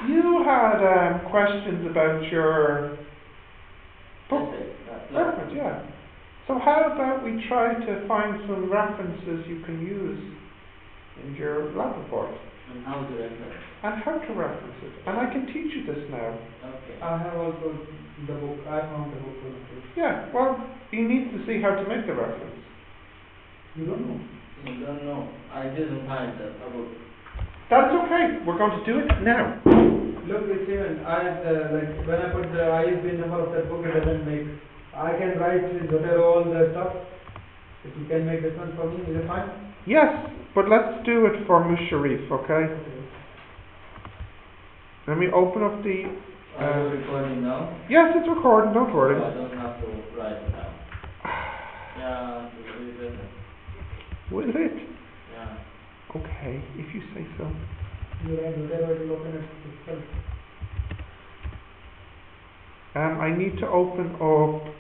A: You had questions about your book. Reference, yeah. So how about we try to find some references you can use in your lab report?
C: And how to refer?
A: And how to reference it. And I can teach you this now.
C: Okay.
B: I have also the book. I found the book for the page.
A: Yeah, well, you need to see how to make the reference.
B: You don't know?
C: You don't know. I didn't find the book.
A: That's okay. We're going to do it now.
B: Look, it's even, like, when I put the ISBN number of that book, it doesn't make, I can write Zotero, all the stuff. If you can make this one for me, is it fine?
A: Yes, but let's do it for Musharif, okay?
B: Okay.
A: Let me open up the...
C: Are you recording now?
A: Yes, it's recording, don't worry.
C: So I don't have to write it down. Yeah, it will be better.
A: Will it?
C: Yeah.
A: Okay, if you say so.
B: You write Zotero, it will open it itself.
A: I need to open up...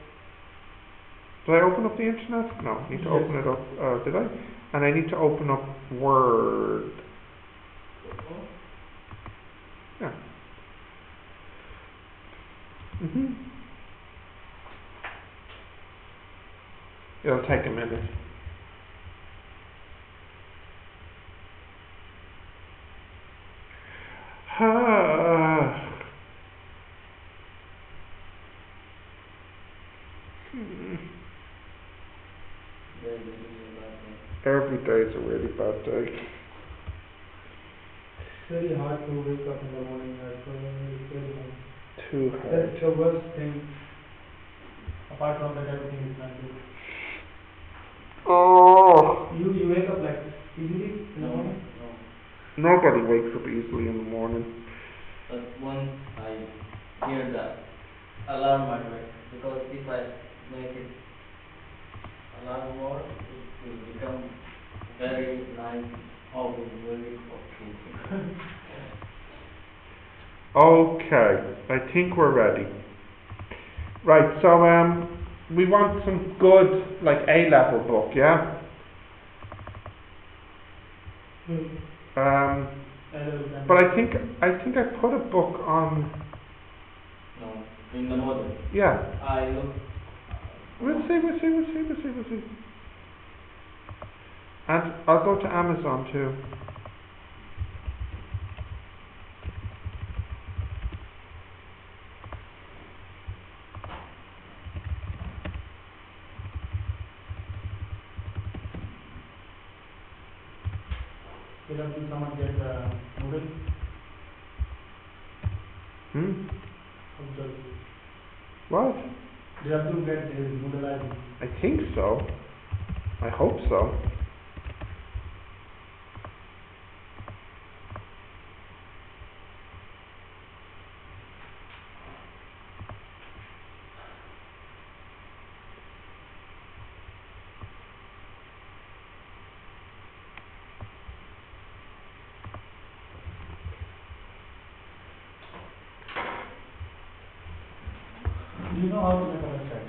A: Did I open up the internet? No, I need to
B: Yes.
A: open it up. Did I? And I need to open up Word. Yeah. It'll take a minute. Every day is a really bad day.
B: It's very hard to wake up in the morning. It's very hard.
A: Too hard.
B: That's the worst thing. Apart from that, everything is not good.
A: Oh!
B: You wake up like easily in the morning?
C: No.
A: Nobody wakes up easily in the morning.
C: But once I hear the alarm, I wake. Because if I make it alarm mode, it will become very nice hobby, music for kids.
A: Okay, I think we're ready. Right, so we want some good, like, A-level book, yeah? But I think I put a book on.
C: No, in the model.
A: Yeah.
C: I look.
A: We'll see. And I'll go to Amazon too.
B: Did someone get the noodle?
A: What?
B: Did Abdul get his noodle ID?
A: I think so. I hope so.
B: Do you know how to make a website?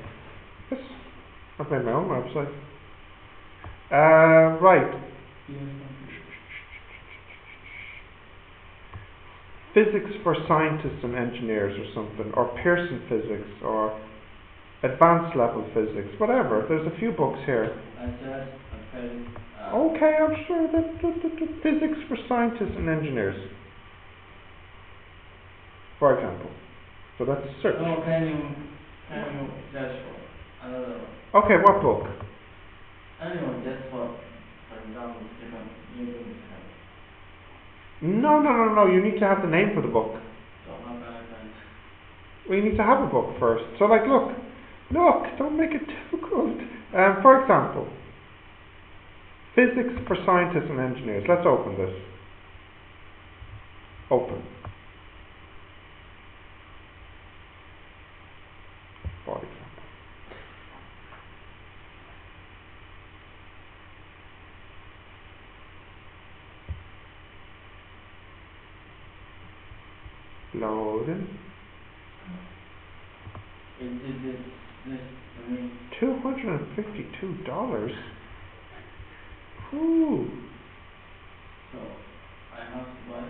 A: Yes. I've made my own website. Right. Physics for scientists and engineers or something, or Pearson physics, or advanced level physics, whatever. There's a few books here. Okay, I'm sure that physics for scientists and engineers, for example. So that's a search.
C: No, can you search for another one?
A: Okay, what book?
C: Anyone, just for example, Stephen Newton.
A: No. You need to have the name for the book.
C: So how can I find?
A: We need to have a book first. So, like, look, don't make it difficult. For example, Physics for Scientists and Engineers. Let's open this. Open. For example. Loading.
C: This, I mean.
A: $252. Ooh.
C: So, I have to buy.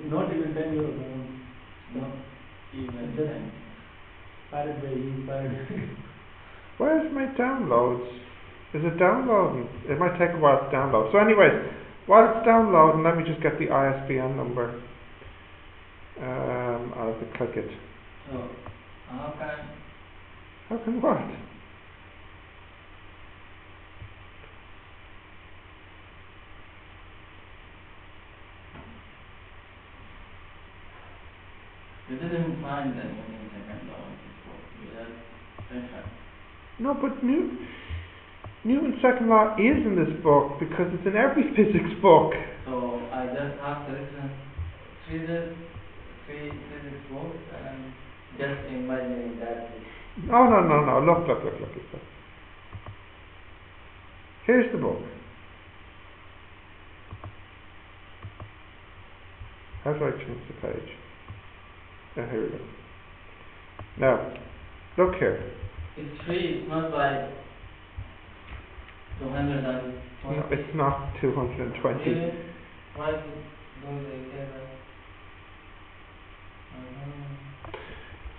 B: Not even €10.
C: No. Even
B: Just-
C: then.
B: Pirate Bay, you pirate.
A: Where's my downloads? Is it downloading? It might take a while to download. So anyways, while it's downloading, let me just get the ISBN number. I'll have to click it.
C: So, how can
A: How can what?
C: you didn't find the Newton second law in this book? You just reference.
A: No, but Newton's second law is in this book because it's in every physics book.
C: So I just have to listen three physics books and just imagining that.
A: No. Look. Here's the book. How do I change the page? Here we go. Now, look here.
C: It's free, it's not like 220.
A: No, it's not 220.
C: Really? Why do they say that?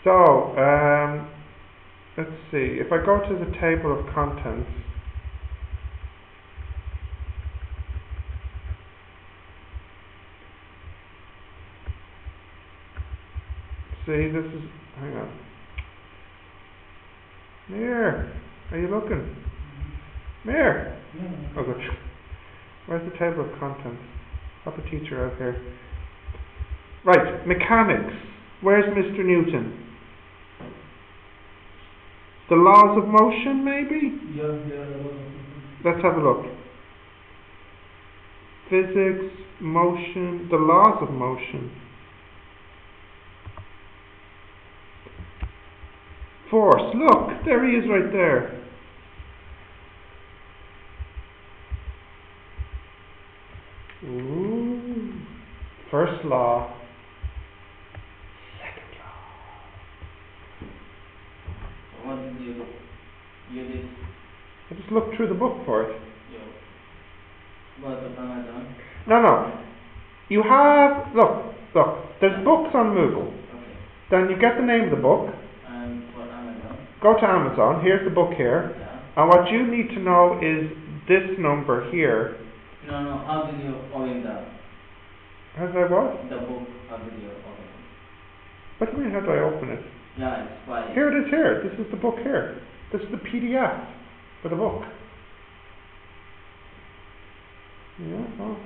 A: So, let's see. If I go to the table of contents, see, this is, hang on. Here, are you looking? Here. Oh, good. Where's the table of contents? Have a teacher out here. Right, mechanics. Where's Mr. Newton? The laws of motion, maybe?
B: Yeah.
A: Let's have a look. Physics, motion, the laws of motion. Force. Look, there he is right there. Ooh. First law. Second law.
C: What did you do? You did
A: I just looked through the book for it.
C: your what of Amazon?
A: No. You have, look, there's books on Moodle.
C: Okay.
A: Then you get the name of the book,
C: And for Amazon?
A: go to Amazon, here's the book here,
C: Yeah.
A: and what you need to know is this number here.
C: No, how did you open
A: How did I what?
C: the book? How did you open it?
A: What do you mean, how do I open it?
C: Yeah, it's by
A: Here it is here, this is the book here. This is the PDF for the book. Yeah, oh.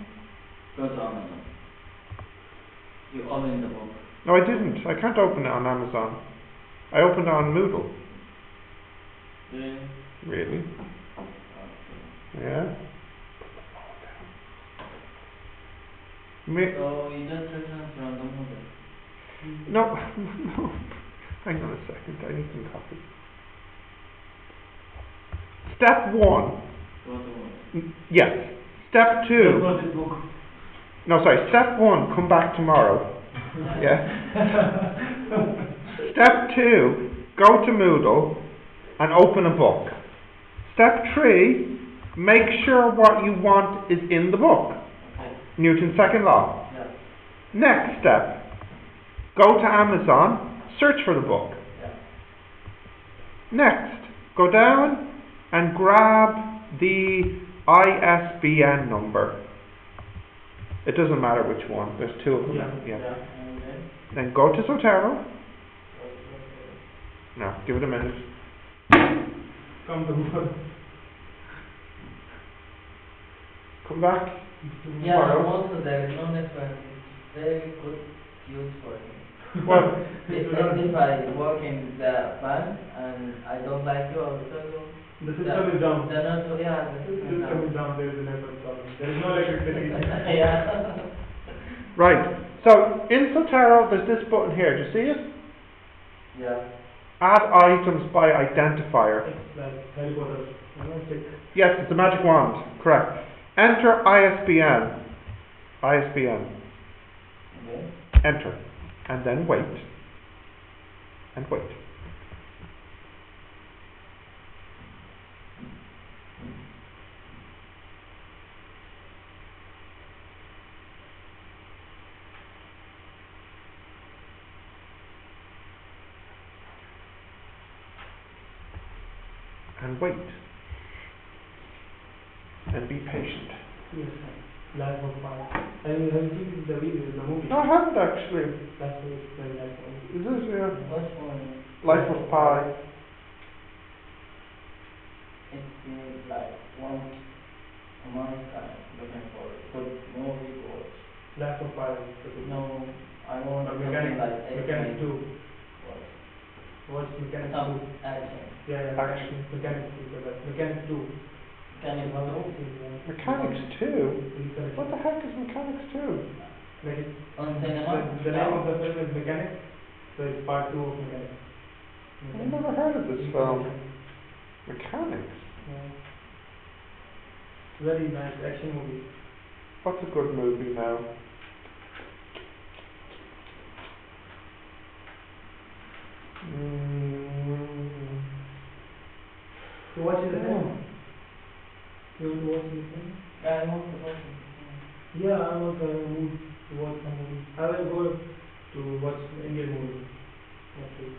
C: go to Amazon. You open the book.
A: No, I didn't. I can't open it on Amazon. I opened it on Moodle.
C: Really?
A: Really?
C: Okay.
A: Yeah.
C: So you just reference from the model.
A: No. Hang on a second. I need some coffee. Step 1.
C: Go to model.
A: Yes. Step 2. No, sorry. Step 1. Come back tomorrow. Yeah. Step 2. Go to Moodle and open a book. Step 3. Make sure what you want is in the book.
C: Okay.
A: Newton's second law.
C: Yeah.
A: Next step. Go to Amazon. Search for the book.
C: Yeah.
A: Next. Go down and grab the ISBN number. It doesn't matter which one. There's 2 of them.
C: Yeah. And then?
A: Then go to Zotero.
C: Okay.
A: No, give it a minute.
B: Come to work.
A: Come back.
C: Yeah,
A: tomorrow.
C: also there is no network. It's very good use for me.
A: Well,
C: If I work in the bank and I don't like you, I will tell you.
B: The system is down.
C: The network, yeah, the
B: The
C: system is
B: system is
C: down.
B: down. There is a network problem. There is no electricity.
C: Yeah.
A: right. So in Zotero, there's this button here. Do you see it?
C: Yeah.
A: Add items by identifier.
B: It's like Harry Potter. Check.
A: Yes, it's a magic wand. Correct. Enter ISBN. ISBN.
C: Okay.
A: Enter. And then wait. And wait. and wait. And be patient.
B: Yes, Life of Pi. Have you seen the video, the movie?
A: No, I haven't actually.
B: That's very nice movie.
A: Is this, yeah?
C: Which one?
A: Life of Pi.
C: It's like one month looking for good movie or
B: Life of Pi.
C: no, I want
B: Or
C: something
B: Mechanics 2.
C: Watch.
B: Watch Mechanics 2.
C: Some action.
B: Yeah,
A: Action.
B: Mechanics 2. Mechanics 2.
C: Can you know?
A: Mechanics 2? What the heck is Mechanics 2?
B: Like it's,
C: On cinema?
B: the name of the film is Mechanics, so it's part 2 of Mechanics.
A: I've never heard of this film. Mechanics?
B: Yeah. Very nice action movie.
A: What's a good movie now?
B: So what is the film? You want to watch the film?
C: Yeah, I want to watch it.
B: Yeah, I also have a mood to watch some movie. I will go to watch Indian movie. Okay.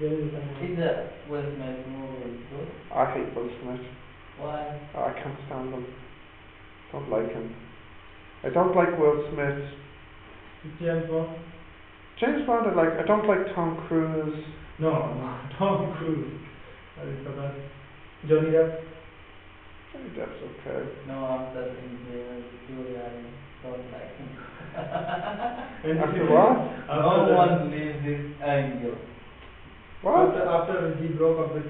B: There is some
C: Is the Will Smith movie good?
A: I hate Will Smith.
C: Why?
A: I can't stand him. Don't like him. I don't like Will Smith.
B: James Bond?
A: James Bond, I don't like Tom Cruise.
B: No, Tom Cruise. That is the best. Johnny Depp?
A: Johnny Depp's okay.
C: No, after Julia, I don't like him.
A: After what?
C: No one believes this angel.
A: What?
B: After he broke up with...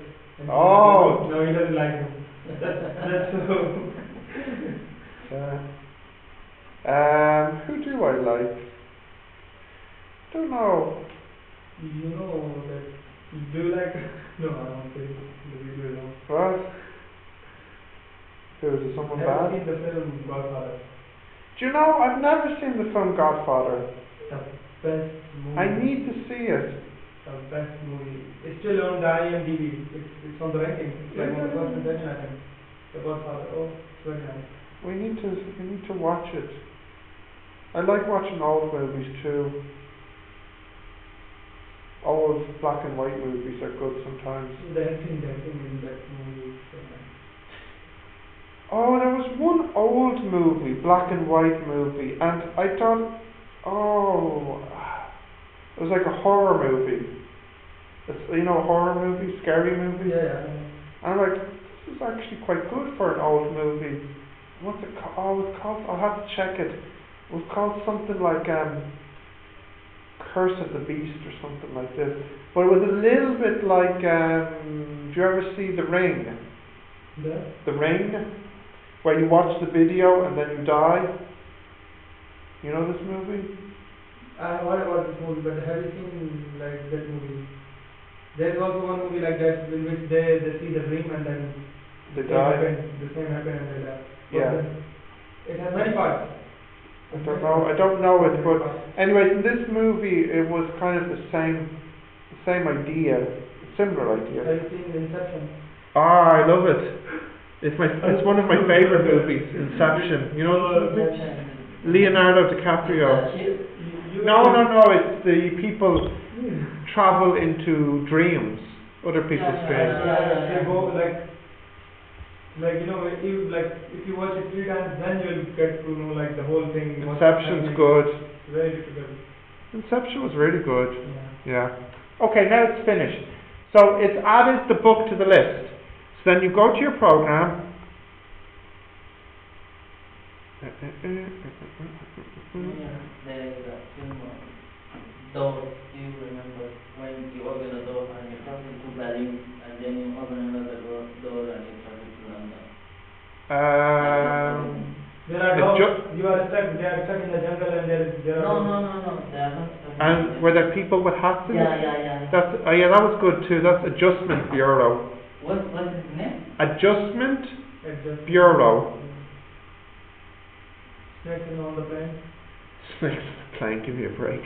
A: Oh!
B: No, he doesn't like him. That's so...
A: Who do I like? Don't know.
B: You know that... Do you like... No, I won't say the video now.
A: What? Who, is it someone
B: Have
A: bad?
B: you seen the film Godfather?
A: Do you know, I've never seen the film Godfather.
B: The best movie.
A: I need to see it.
B: The best movie. It's still on the IMDb. It's on the ranking. It's like on the first and second, I think. The Godfather. Oh, it's very nice.
A: We need to watch it. I like watching old movies too. Old black and white movies are good sometimes.
B: The acting in that movie is very nice.
A: Oh, there was one old movie, black and white movie, and I thought, it was like a horror movie. It's, you know, a horror movie, scary movie.
B: Yeah.
A: And I'm like, this is actually quite good for an old movie. What's it called? Oh, it's called, I'll have to check it. It was called something like Curse of the Beast or something like this. But it was a little bit like, do you ever see The Ring?
B: Yeah.
A: The Ring? Where you watch the video and then you die? You know this movie?
B: I heard about this movie, but have you seen like that movie? There's also one movie like that in which they see the dream and then
A: They die?
B: the same happen and they die.
A: Yeah.
B: It has many parts.
A: I don't know it, but anyways, in this movie it was kind of the same idea, similar idea.
B: Have you seen Inception?
A: Ah, I love it. It's one of my favorite movies, Inception. You know this movie? Leonardo DiCaprio. No, it's the people travel into dreams, other people's dreams.
B: They go like you know, if you watch it 3 times, then you'll get to know like the whole thing.
A: Inception's good.
B: It's very difficult.
A: Inception was really good.
B: Yeah.
A: Okay, now it's finished. So it's added the book to the list. So then you go to your program.
C: There is a film door. You remember when you open a door and you press into the link and then you open another door and you try to run down.
B: There are dogs. You are stuck. They are stuck in the jungle and there are dogs.
C: No. They are not stuck.
A: And were there people with hats in it?
C: Yeah.
A: That was good too. That's Adjustment Bureau.
C: What's his name?
A: Adjustment Bureau.
B: Snakes on the plane.
A: Snakes on the plane, give me a break.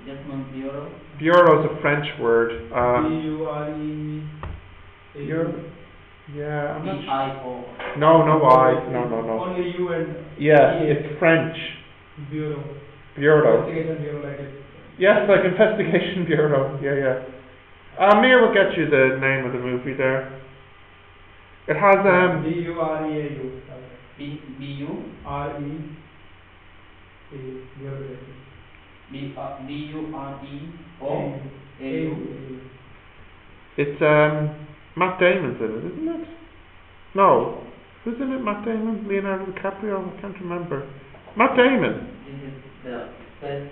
C: Adjustment Bureau?
A: Bureau is a French word.
B: B-U-R-E.
A: Yeah, I'm not
C: B-I-O.
A: No, I. No.
B: Only U and
A: Yeah,
B: E.
A: it's French.
B: Bureau.
A: Bureau.
B: Investigation Bureau, like it.
A: Yes, like Investigation Bureau. Yeah. Amir will get you the name of the movie there. It has
B: Bureau.
C: B-U?
B: R-E. Bureau. B-U-R-E-O-A-U.
A: It's Matt Damon's in it, isn't it? No. Who's in it? Matt Damon? Leonardo DiCaprio? I can't remember. Matt Damon.
C: This is the best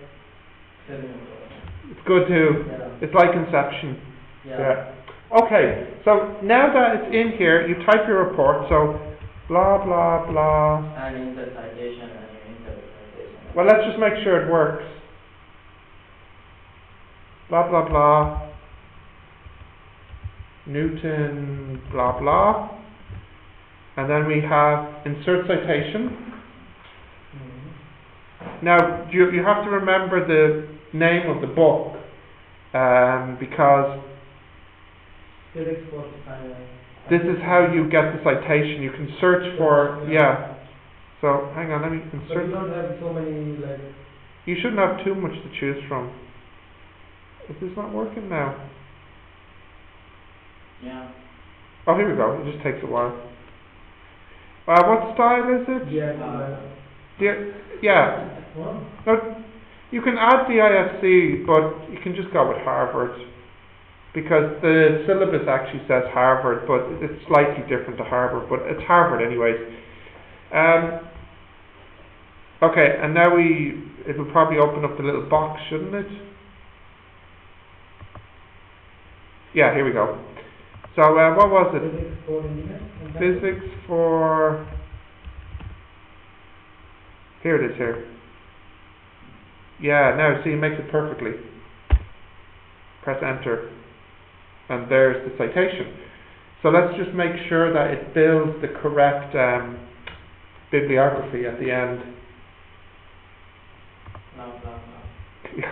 C: film.
A: It's good too.
C: Yeah.
A: It's like Inception.
C: Yeah.
A: Okay, so now that it's in here, you type your report, so blah blah blah.
C: And in the citation and in the citation.
A: Well, let's just make sure it works. Blah blah blah. Newton blah blah. And then we have insert citation. Now, you have to remember the name of the book, because this is how you get the citation. You can search for, yeah. So, hang on, let me insert.
B: But you don't have so many, like...
A: You shouldn't have too much to choose from. Is this not working now?
C: Yeah.
A: Oh, here we go. It just takes a while. What style is it? Yeah. Now, you can add the IFC, but you can just go with Harvard, because the syllabus actually says Harvard, but it's slightly different to Harvard, but it's Harvard anyways. Okay, and now it will probably open up the little box, shouldn't it? Yeah, here we go. So what was it? Physics for... Here it is here. Yeah, now see, it makes it perfectly. Press enter. And there's the citation. So let's just make sure that it builds the correct bibliography at the end.
C: Blah, blah, blah.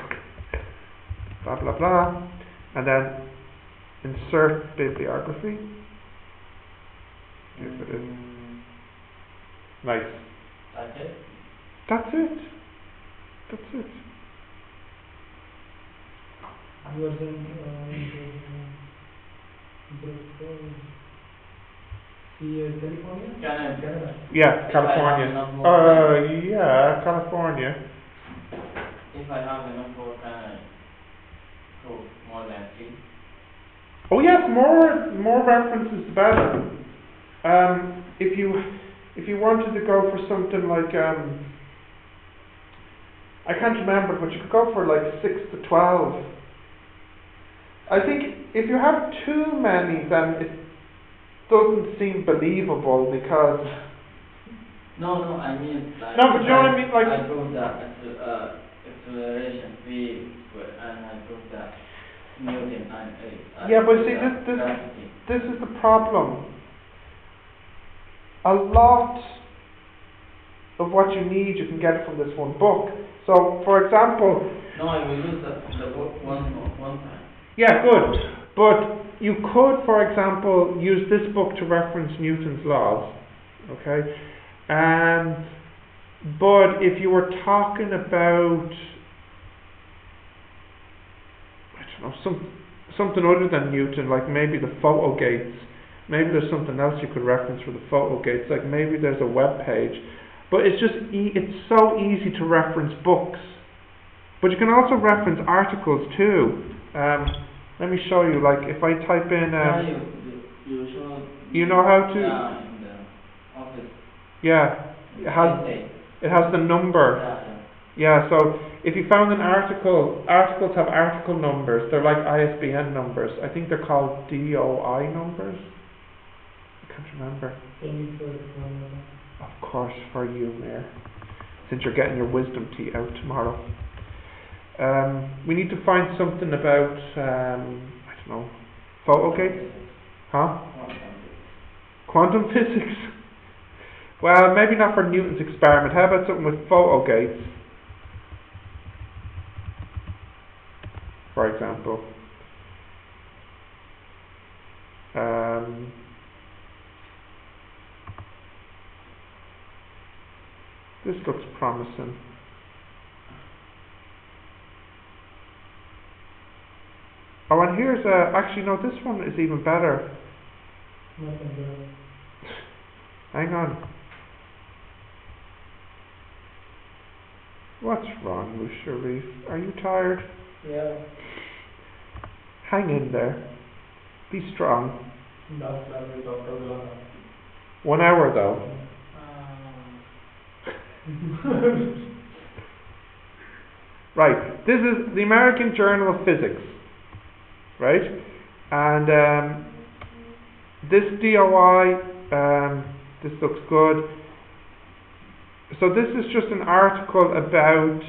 A: Blah, blah, blah. And then insert bibliography. Yes, it is. Nice.
C: That's it?
A: That's it. That's it.
B: You are saying California? Canada.
A: Yeah, California. Yeah, California.
C: If I have enough work, can I go more than 3?
A: Oh yes, more references the better. If you wanted to go for something like I can't remember, but you could go for like 6 to 12. I think if you have too many, then it doesn't seem believable, because...
C: No, I mean... Like,
A: no, but you know what I mean? Like,
C: I proved that acceleration V squared, and I proved that Newton and...
A: yeah, but see, this is the problem. A lot of what you need, you can get from this one book. So, for example...
C: No, I will use the book one time.
A: Yeah, good. But you could, for example, use this book to reference Newton's laws. Okay? But if you were talking about, I don't know, something other than Newton, like maybe the photo gates, maybe there's something else you could reference for the photo gates, like maybe there's a web page. But it's just, it's so easy to reference books. But you can also reference articles too. Let me show you, like if I type in...
C: you show...
A: You know how to...
C: Yeah, in the office.
A: Yeah, it has the number. Yeah, so if you found an article, articles have article numbers. They're like ISBN numbers. I think they're called DOI numbers. I can't remember. Of course, for you, Mayor. Since you're getting your wisdom tea out tomorrow. We need to find something about, I don't know, photo gates? Huh? Quantum physics? Well, maybe not for Newton's experiment. How about something with photo gates? For example. This looks promising. Oh, and here's actually no, this one is even better. Hang on. What's wrong with Sharif? Are you tired?
B: Yeah.
A: Hang in there. Be strong. 1 hour though. Right. This is the American Journal of Physics. Right? And this DOI, this looks good. So this is just an article about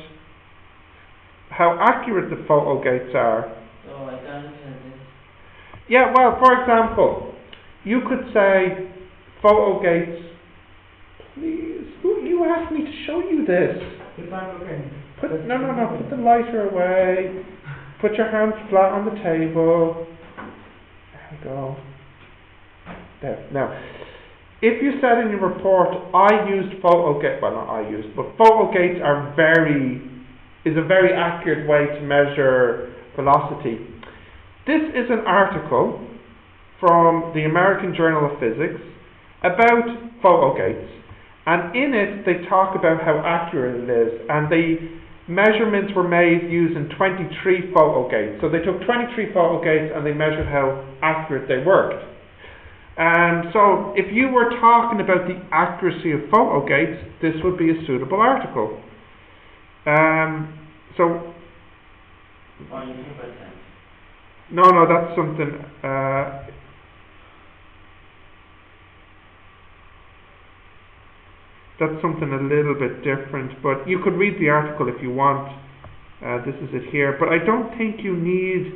A: how accurate the photo gates are.
C: So I can't understand this.
A: Yeah, well, for example, you could say photo gates. Please, you asked me to show you this.
B: If I'm looking.
A: Put the lighter away. Put your hands flat on the table. There we go. There. Now, if you said in your report, I used photo gate, well, not I used, but photo gates is a very accurate way to measure velocity. This is an article from the American Journal of Physics about photo gates, and in it they talk about how accurate it is, and the measurements were made using 23 photo gates. So they took 23 photo gates and they measured how accurate they worked. And so if you were talking about the accuracy of photo gates, this would be a suitable article. So
C: 0.2%.
A: no, that's something. That's something a little bit different, but you could read the article if you want. This is it here, but I don't think you need.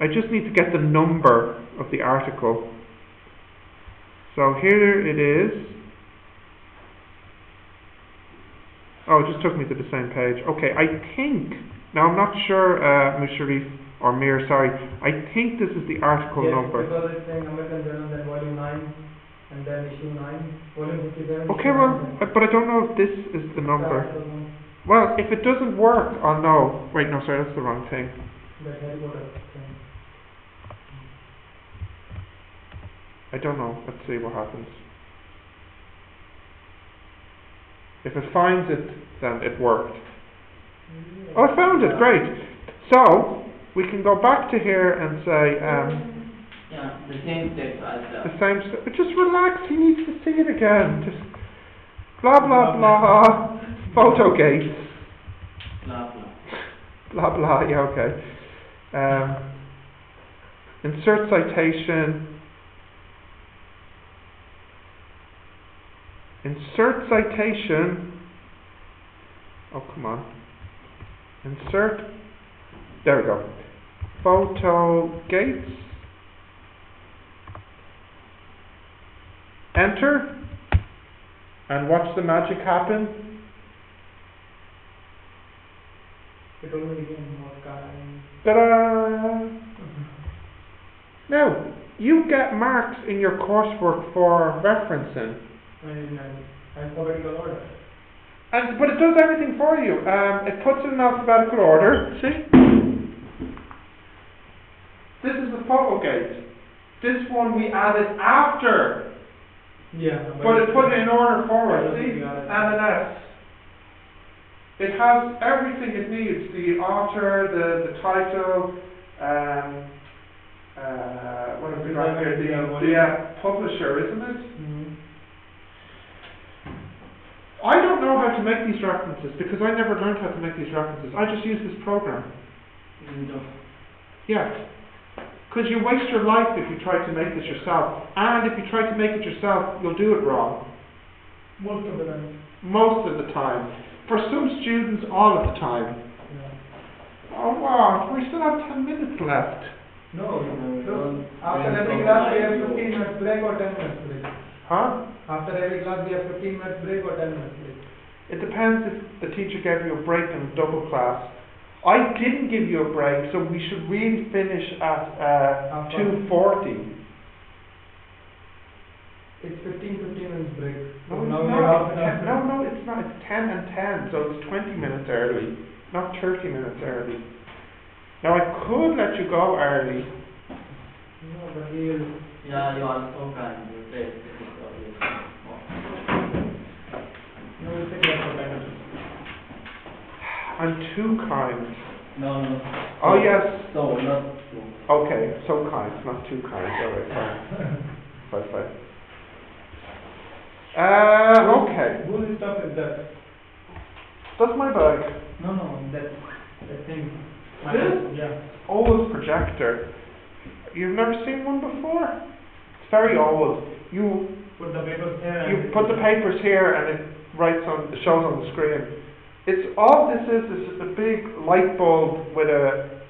A: I just need to get the number of the article. So here it is. Oh, it just took me to the same page. Okay, I think, now I'm not sure, Musharif or Mir, sorry, I think this is the article number.
B: Because it's saying American Journal, then volume 9, and then issue 9, volume 57.
A: Okay, well, but I don't know if this is the number. Well, if it doesn't work, I'll know. Wait, no, sorry, that's the wrong thing.
B: The headquarters thing.
A: I don't know. Let's see what happens. If it finds it, then it worked. Oh, I found it. Great. So we can go back to here and say
C: yeah, the same text as
A: the same. But just relax. He needs to see it again. Just blah blah blah. Photo gates.
C: blah blah.
A: Blah blah. Yeah. Okay. Insert citation. Insert citation. Oh, come on. Insert. There we go. Photo gates. Enter. And watch the magic happen. Ta-da! Now, you get marks in your coursework for referencing.
B: Alphabetical order.
A: But it does everything for you. It puts it in alphabetical order. See? This is the photo gate. This one we added after.
B: Yeah.
A: But it put it in order forward. See? And an S. It has everything it needs. The author, the title, what have we got here? The publisher, isn't it?
B: Mm-hmm.
A: I don't know how to make these references because I never learned how to make these references. I just use this program. Yeah. Because you waste your life if you try to make this yourself. And if you try to make it yourself, you'll do it wrong.
B: Most of the time.
A: Most of the time. For some students, all of the time.
B: Yeah.
A: Oh wow, we still have 10 minutes left.
B: No. After every class we have 15 minutes break or 10 minutes break.
A: Huh?
B: After every class we have 15 minutes break or 10 minutes break.
A: It depends if the teacher gave you a break in a double class. I didn't give you a break, so we should really finish at 2:40.
B: It's 15 minutes break.
A: No,
B: So
A: it's
B: now we
A: not.
B: have
A: No, it's not. It's 10 and 10, so it's 20 minutes early, not 30 minutes early. Now I could let you go early.
B: No, but we will.
C: Yeah, you are so kind. You say this is obvious.
B: No, we'll take that for kind.
A: I'm too kind.
C: No, no.
A: Oh yes.
C: So, not so.
A: Okay, so kind, not too kind. Alright, fine. Fine. Okay.
B: Whose stuff is that?
A: That's my bag.
B: No, that thing.
A: This?
B: Yeah.
A: Old projector. You've never seen one before? It's very old. You
B: Put the papers here.
A: you put the papers here and it it shows on the screen. It's all this is a big light bulb with a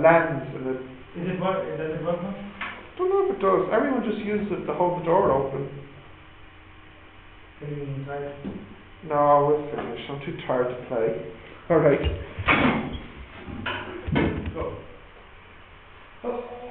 A: lens in it.
B: Is it work? Does it work now?
A: Don't know if it does. Everyone just uses it to hold the door open.
B: Can you try it?
A: No, we'll finish. I'm too tired to play. Alright. Go. Oh.